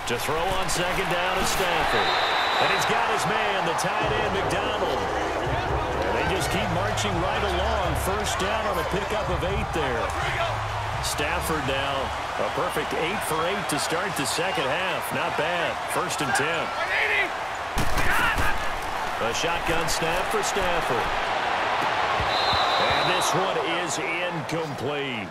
To throw on second down is Stafford. And he's got his man, the tight end, McDonald. And they just keep marching right along. First down on a pickup of 8 there. Stafford now a perfect 8 for 8 to start the second half. Not bad. 1st and 10. A shotgun snap for Stafford. And this one is incomplete.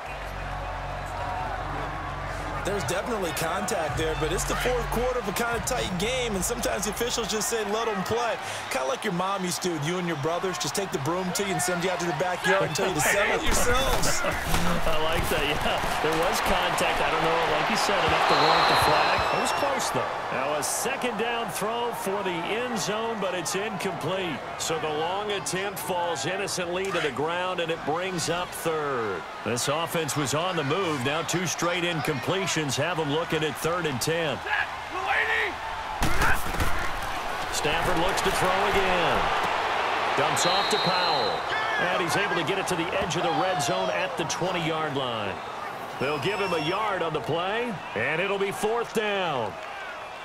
There's definitely contact there, but it's the 4th quarter of a kind of tight game, and sometimes officials just say, let them play. Kind of like your mom used to with you and your brothers. Just take the broom to you and send you out to the backyard and tell you to settle it yourselves. I like that, yeah. There was contact. I don't know, like you said, enough to warrant the flag. It was close, though. Now a 2nd down throw for the end zone, but it's incomplete. So the long attempt falls innocently to the ground, and it brings up 3rd. This offense was on the move. Now 2 straight incompletions have them looking at 3rd and 10. Stafford looks to throw again. Dumps off to Powell. And he's able to get it to the edge of the red zone at the 20-yard line. They'll give him a yard on the play, and it'll be 4th down.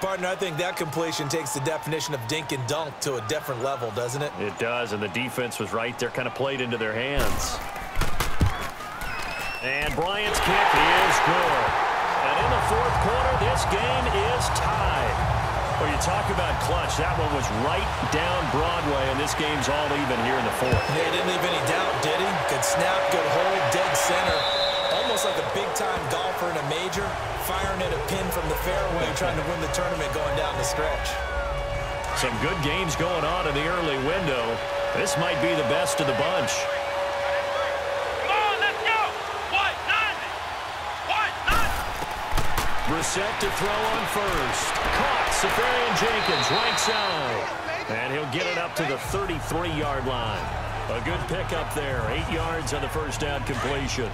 Partner, I think that completion takes the definition of dink and dunk to a different level, doesn't it? It does, and the defense was right there, kind of played into their hands. And Bryant's kick is good. And in the 4th quarter, this game is tied. Well, you talk about clutch. That one was right down Broadway, and this game's all even here in the 4th. He didn't leave any doubt, did he? Good snap, good hold, dead center. Almost like a big-time golfer in a major, firing at a pin from the fairway, trying to win the tournament going down the stretch. Some good games going on in the early window. This might be the best of the bunch. Brissett to throw on first. Caught. Safarian-Jenkins right side. And he'll get it up to the 33-yard line. A good pickup there. 8 yards on the first down completion.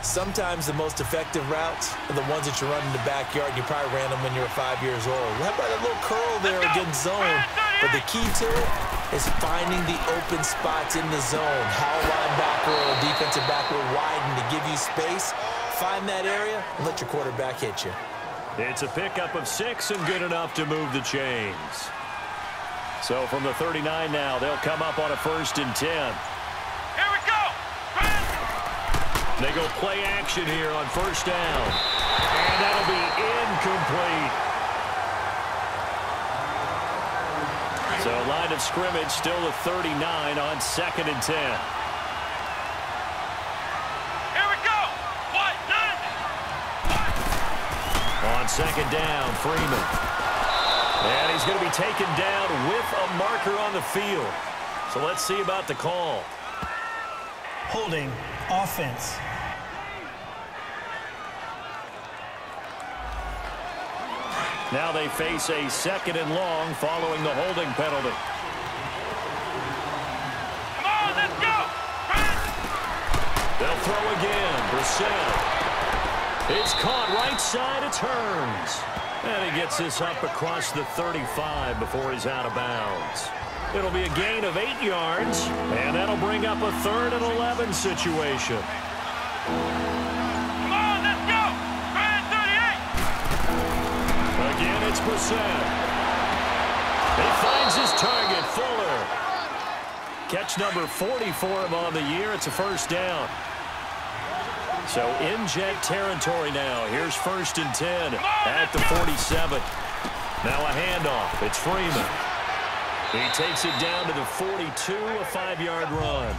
Sometimes the most effective routes are the ones that you run in the backyard. You probably ran them when you were 5 years old. How about that little curl there against zone? But the key to it is finding the open spots in the zone. How a linebacker or a defensive back will widen to give you space. Find that area and let your quarterback hit you. It's a pickup of 6 and good enough to move the chains. So from the 39 now, they'll come up on a 1st and 10. Here we go. They go play action here on first down. And that'll be incomplete. So line of scrimmage still at 39 on 2nd and 10. On 2nd down, Freeman. And he's going to be taken down with a marker on the field. So let's see about the call. Holding, offense. Now they face a 2nd and long following the holding penalty. Come on, let's go! They'll throw again. Brissett. It's caught right side. It turns. And he gets this up across the 35 before he's out of bounds. It'll be a gain of 8 yards, and that'll bring up a 3rd and 11 situation. Come on, let's go! 38! Again, it's Brissett. He finds his target, Fuller. Catch number 40 for him on the year. It's a 1st down. So in Jet territory now. Here's 1st and 10 at the 47. Now a handoff. It's Freeman. He takes it down to the 42, a 5-yard run.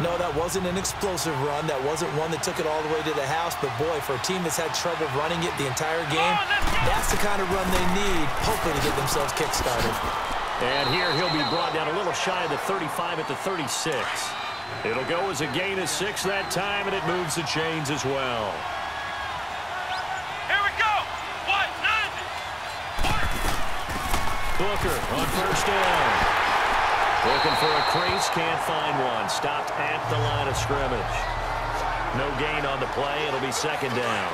No, that wasn't an explosive run. That wasn't one that took it all the way to the house. But, boy, for a team that's had trouble running it the entire game, that's the kind of run they need, hopefully, to get themselves kick-started. And here he'll be brought down a little shy of the 35 at the 36. It'll go as a gain of 6 that time, and it moves the chains as well. Here we go! Booker on 1st down. Looking for a crease, can't find one. Stopped at the line of scrimmage. No gain on the play. It'll be 2nd down.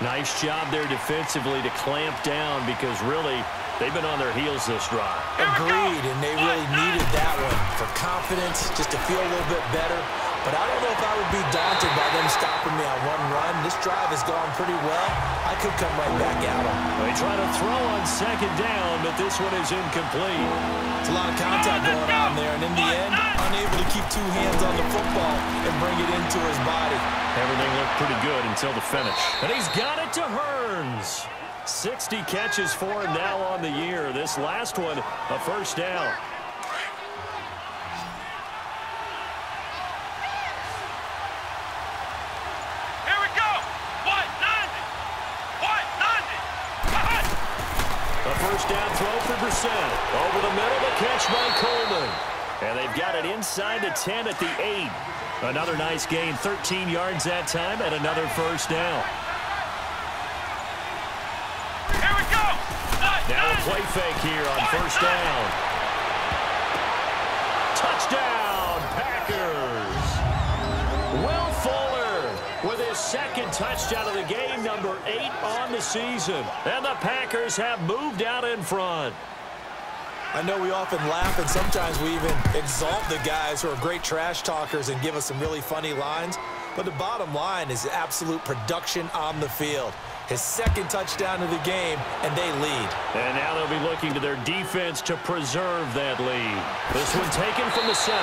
Nice job there defensively to clamp down because really they've been on their heels this drive. Agreed, and they really needed that one for confidence, just to feel a little bit better. But I don't know if I would be daunted by them stopping me on one run. This drive has gone pretty well. I could come right back at them. They try to throw on 2nd down, but this one is incomplete. It's a lot of contact going on there, and in the end, unable to keep 2 hands on the football and bring it into his body. Everything looked pretty good until the finish. And he's got it to Hearns. 60 catches for him now on the year. This last one, a 1st down. Down throw for Brissett. Over the middle, the catch by Coleman. And they've got it inside the 10 at the 8. Another nice gain, 13 yards that time, and another 1st down. Here we go! Now a play fake here on 1st down. Touchdown, Packers. Will Fuller with his 2nd touchdown of the game, number 8 on the season. And the Packers have moved out in front. I know we often laugh, and sometimes we even exalt the guys who are great trash talkers and give us some really funny lines. But the bottom line is absolute production on the field. His 2nd touchdown of the game, and they lead. And now they'll be looking to their defense to preserve that lead. This one taken from the 7.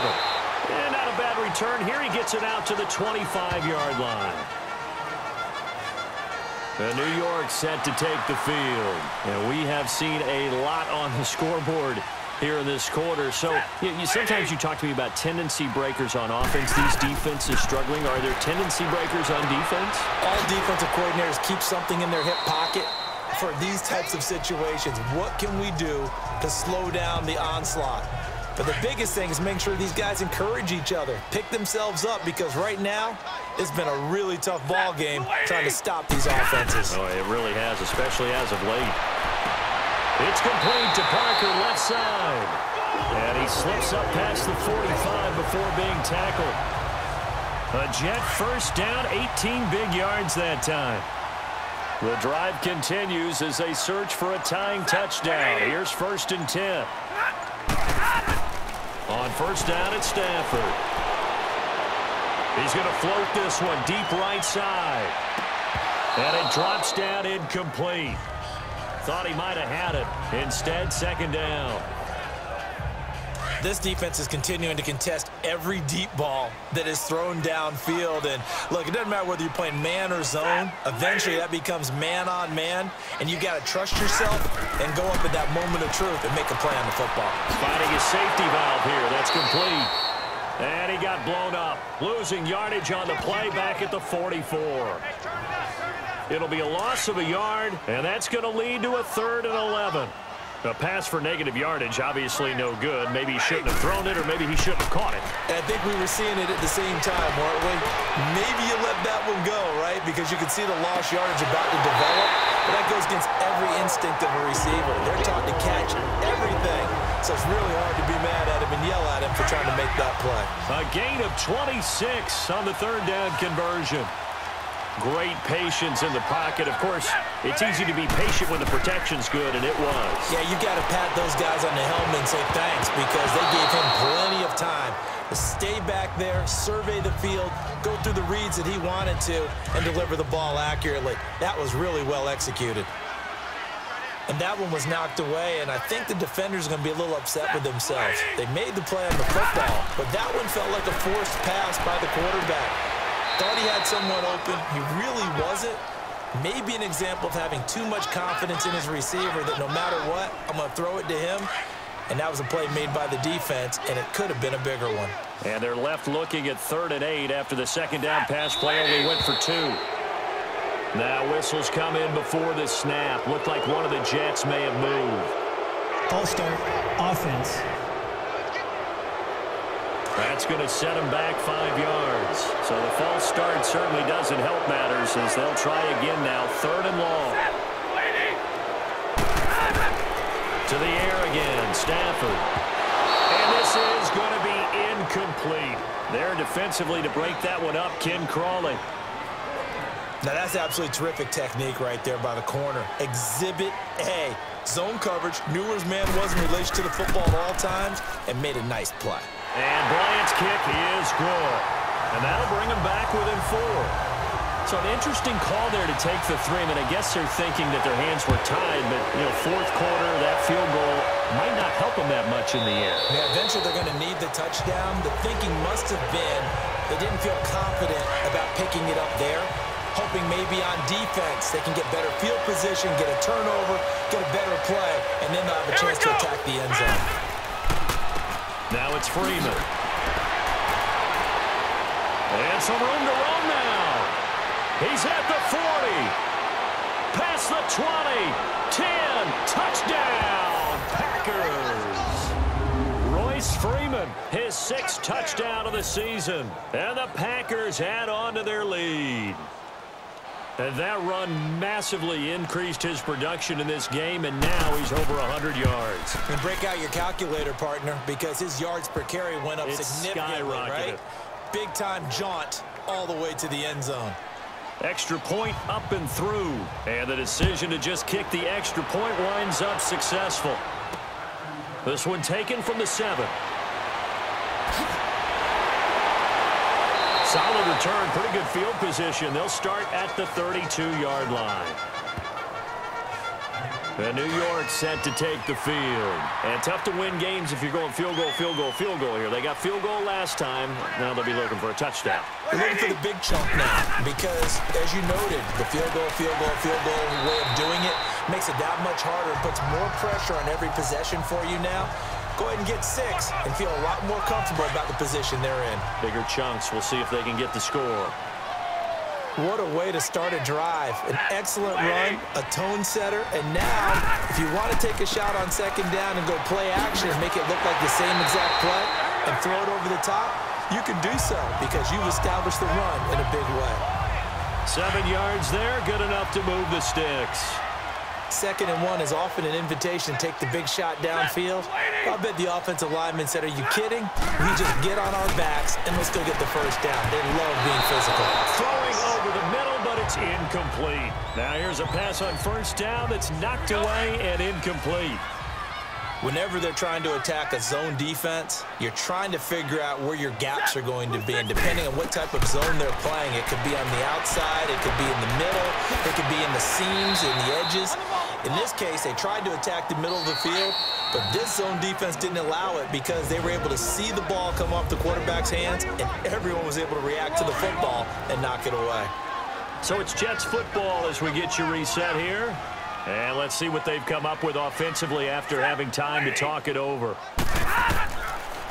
And not a bad return. Here he gets it out to the 25-yard line. New York set to take the field. And we have seen a lot on the scoreboard here in this quarter. So sometimes you talk to me about tendency breakers on offense. These defenses struggling. Are there tendency breakers on defense? All defensive coordinators keep something in their hip pocket for these types of situations. What can we do to slow down the onslaught? But the biggest thing is make sure these guys encourage each other, pick themselves up, because right now it's been a really tough ball game trying to stop these offenses. Oh, it really has, especially as of late. It's complete to Parker, left side. And he slips up past the 45 before being tackled. A Jet 1st down, 18 big yards that time. The drive continues as they search for a tying touchdown. Here's 1st and 10. On 1st down, it's Stafford. He's going to float this one deep right side. And it drops down incomplete. Thought he might have had it. Instead, 2nd down. This defense is continuing to contest every deep ball that is thrown downfield. And look, it doesn't matter whether you're playing man or zone. Eventually, that becomes man on man. And you got to trust yourself and go up at that moment of truth and make a play on the football. Finding his safety valve here. That's complete. And he got blown up. Losing yardage on the play back at the 44. It'll be a loss of a yard, and that's going to lead to a 3rd and 11. A pass for negative yardage, obviously no good. Maybe he shouldn't have thrown it, or maybe he shouldn't have caught it. And I think we were seeing it at the same time, weren't we? Maybe you let that one go, right? because you can see the lost yardage about to develop, but that goes against every instinct of a receiver. They're taught to catch everything, so it's really hard to be mad at him and yell at him for trying to make that play. A gain of 26 on the third down conversion. Great patience in the pocket. Of course, it's easy to be patient when the protection's good, and it was. Yeah, you got to pat those guys on the helmet and say thanks because they gave him plenty of time to stay back there, survey the field, go through the reads that he wanted to, and deliver the ball accurately. That was really well executed. And that one was knocked away, and I think the defenders are going to be a little upset with themselves. They made the play on the football, but that one felt like a forced pass by the quarterback. Thought he had someone open. He really wasn't. Maybe an example of having too much confidence in his receiver that no matter what, I'm going to throw it to him. And that was a play made by the defense, and it could have been a bigger one. And they're left looking at 3rd and 8 after the second down pass play only went for 2. Now whistles come in before the snap. Looked like one of the Jets may have moved. False start, offense. That's going to set him back 5 yards. So the false start certainly doesn't help matters as they'll try again now. 3rd and long. To the air again, Stafford. And this is going to be incomplete. There defensively to break that one up, Ken Crawley. Now that's absolutely terrific technique right there by the corner. Exhibit A. Zone coverage, knew where his man was in relation to the football at all times, and made a nice play. And Bryant's kick is good. And that'll bring him back within 4. So an interesting call there to take the 3. I mean, I guess they're thinking that their hands were tied, but, you know, 4th quarter, that field goal might not help them that much in the end. Yeah, eventually they're going to need the touchdown. The thinking must have been they didn't feel confident about picking it up there, hoping maybe on defense they can get better field position, get a turnover, get a better play, and then they'll have a chance to attack the end zone. Now it's Freeman. And some room to run now. He's at the 40. Past the 20. 10. Touchdown, Packers. Royce Freeman, his 6th touchdown of the season. And the Packers add on to their lead. And that run massively increased his production in this game, and now he's over 100 yards. And break out your calculator, partner, because his yards per carry went up significantly, right? Big-time jaunt all the way to the end zone. Extra point up and through. And the decision to just kick the extra point winds up successful. This one taken from the 7. Solid return, pretty good field position. They'll start at the 32-yard line. And New York set to take the field. And tough to win games if you're going field goal, field goal, field goal here. They got field goal last time. Now they'll be looking for a touchdown. They're looking for the big chunk now because, as you noted, the field goal way of doing it makes it that much harder and puts more pressure on every possession for you now. Go ahead and get 6 and feel a lot more comfortable about the position they're in. Bigger chunks. We'll see if they can get the score. What a way to start a drive. An excellent run, a tone setter, and now, if you want to take a shot on 2nd down and go play action and make it look like the same exact play and throw it over the top, you can do so because you've established the run in a big way. 7 yards there, good enough to move the sticks. 2nd and 1 is often an invitation to take the big shot downfield. I bet the offensive lineman said, are you kidding? We just get on our backs and let's go get the 1st down. They love being physical. Throwing over the middle, but it's incomplete. Now here's a pass on 1st down that's knocked away and incomplete. Whenever they're trying to attack a zone defense, you're trying to figure out where your gaps are going to be. And depending on what type of zone they're playing, it could be on the outside, it could be in the middle, it could be in the seams, in the edges. In this case, they tried to attack the middle of the field, but this zone defense didn't allow it because they were able to see the ball come off the quarterback's hands, and everyone was able to react to the football and knock it away. So it's Jets football as we get you reset here. And let's see what they've come up with offensively after having time to talk it over.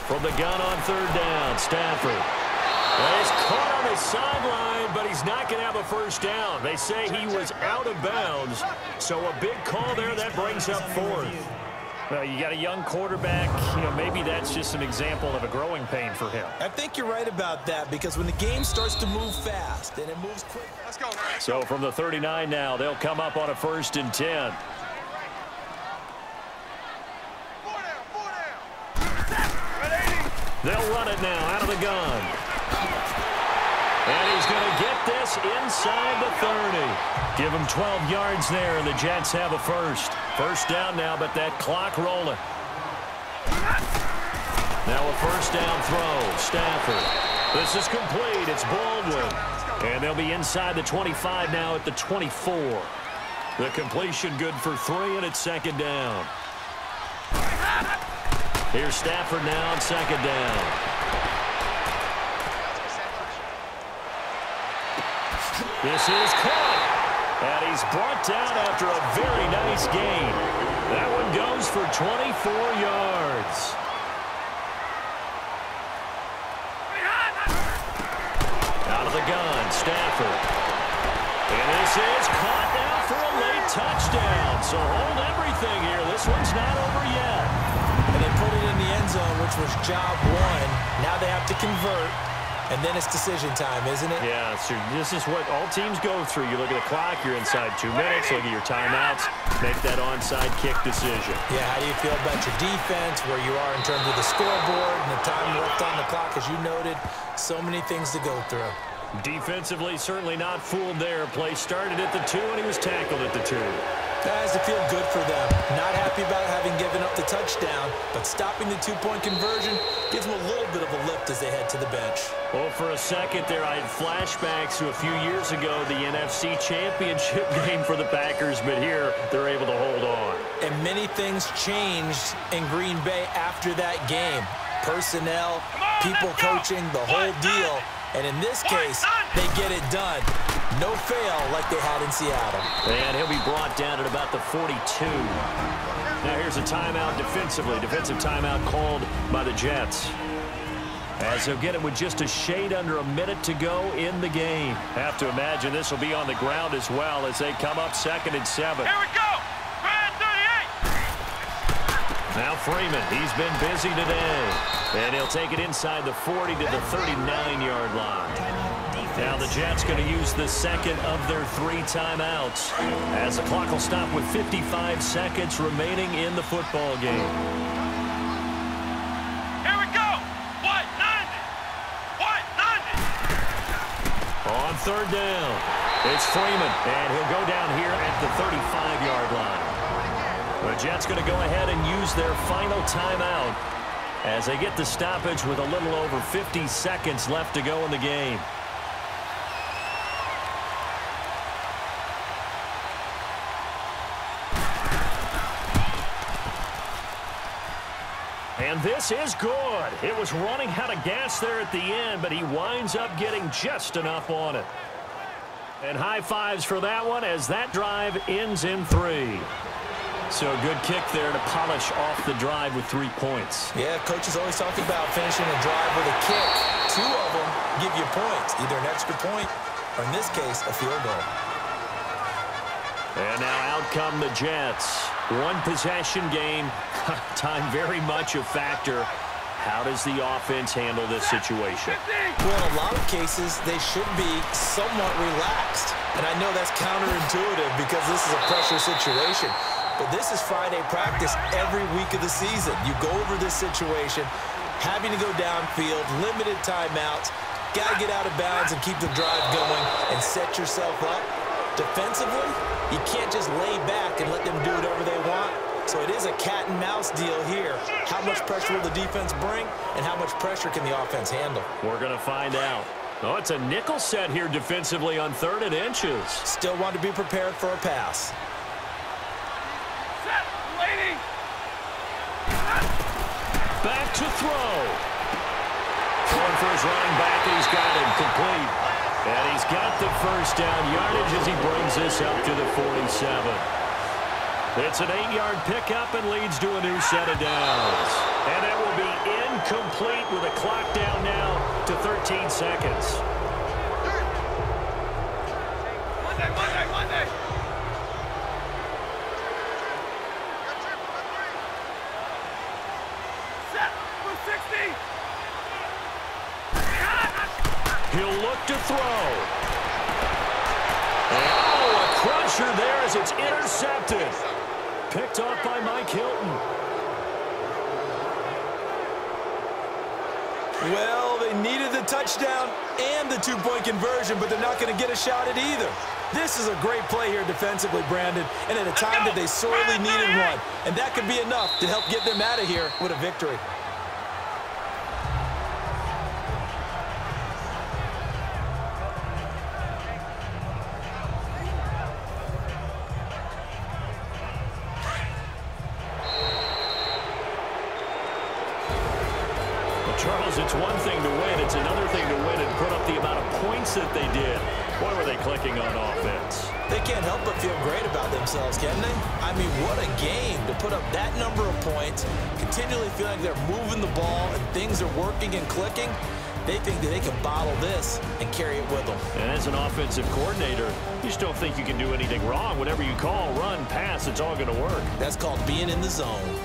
From the gun on 3rd down, Stafford. Well, he's caught on his sideline, but he's not going to have a 1st down. They say he was out of bounds, so a big call there that brings up 4th. Well, you got a young quarterback. Maybe that's just an example of a growing pain for him. I think you're right about that because when the game starts to move fast and it moves quick. Let's go. So from the 39 now, they'll come up on a 1st and 10. They'll run it now out of the gun. And he's going to get this inside the 30. Give him 12 yards there, and the Jets have a first. First down now, but that clock rolling. Now a first down throw. Stafford. This is complete. It's Baldwin. And they'll be inside the 25 now at the 24. The completion good for 3, and it's 2nd down. Here's Stafford now on 2nd down. This is caught. And he's brought down after a very nice gain. That one goes for 24 yards. Out of the gun, Stafford. And this is caught now for a late touchdown. So hold everything here. This one's not over yet. And they put it in the end zone, which was job 1. Now they have to convert. And then it's decision time, isn't it? Yeah, so this is what all teams go through. You look at the clock, you're inside 2 minutes, look at your timeouts, make that onside kick decision. Yeah, how do you feel about your defense, where you are in terms of the scoreboard and the time left on the clock, as you noted? So many things to go through. Defensively, certainly not fooled there. Play started at the 2, and he was tackled at the 2. That has to feel good for them. Not happy about having given up the touchdown, but stopping the 2-point conversion gives them a little bit of a lift as they head to the bench. Well, for a second there, I had flashbacks to a few years ago, the NFC Championship game for the Packers, but here they're able to hold on. And many things changed in Green Bay after that game. Personnel, people coaching, the whole deal. And in this case, they get it done. No fail like they had in Seattle. And he'll be brought down at about the 42. Now here's a timeout defensively. Defensive timeout called by the Jets. As they'll get it with just a shade under a minute to go in the game. Have to imagine this will be on the ground as well as they come up 2nd and 7. Here we go. 38. Now Freeman, he's been busy today. And he'll take it inside the 40 to the 39-yard line. Now the Jets going to use the 2nd of their 3 timeouts as the clock will stop with 55 seconds remaining in the football game. Here we go. 190. On 3rd down, it's Freeman, and he'll go down here at the 35-yard line. The Jets going to go ahead and use their final timeout as they get the stoppage with a little over 50 seconds left to go in the game. And this is good. It was running out of gas there at the end, but he winds up getting just enough on it. And high fives for that one as that drive ends in 3. So a good kick there to polish off the drive with 3 points. Yeah, coaches always talk about finishing a drive with a kick. 2 of them give you points, either an extra point or, in this case, a field goal. And now out come the Jets. 1 possession game. Time very much a factor. How does the offense handle this situation? Well, in a lot of cases, they should be somewhat relaxed. And I know that's counterintuitive because this is a pressure situation. But this is Friday practice every week of the season. You go over this situation, having to go downfield, limited timeouts, got to get out of bounds and keep the drive going and set yourself up. Defensively, you can't just lay back and let them do whatever they want. So it is a cat and mouse deal here. How much pressure will the defense bring, and how much pressure can the offense handle? We're going to find out. Oh, it's a nickel set here defensively on 3rd and inches. Still want to be prepared for a pass. Set. Waiting. Back to throw. Throwing for his running back, and he's got him complete. And he's got the first down yardage as he brings this up to the 47. It's an 8-yard pickup and leads to a new set of downs. And that will be incomplete with a clock down now to 13 seconds. Monday. to throw. Oh, a crusher there as it's intercepted. Picked off by Mike Hilton. Well, they needed the touchdown and the two-point conversion, but they're not going to get a shot at either. This is a great play here defensively, Brandon, and at a time that they sorely needed one. And that could be enough to help get them out of here with a victory. Charles, it's one thing to win. It's another thing to win and put up the amount of points that they did. Boy, were they clicking on offense. They can't help but feel great about themselves, can they? I mean, what a game to put up that number of points, continually feeling like they're moving the ball and things are working and clicking. They think that they can bottle this and carry it with them. And as an offensive coordinator, you just don't think you can do anything wrong. Whatever you call, run, pass, it's all going to work. That's called being in the zone.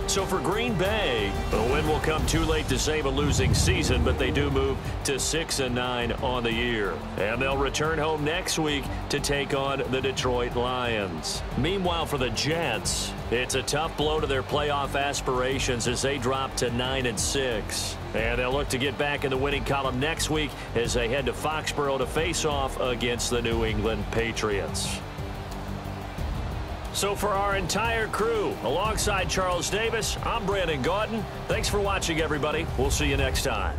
So for Green Bay, the win will come too late to save a losing season, but they do move to 6-9 on the year. And they'll return home next week to take on the Detroit Lions. Meanwhile, for the Jets, it's a tough blow to their playoff aspirations as they drop to 9-6. And they'll look to get back in the winning column next week as they head to Foxborough to face off against the New England Patriots. So for our entire crew, alongside Charles Davis, I'm Brandon Gaudin. Thanks for watching, everybody. We'll see you next time.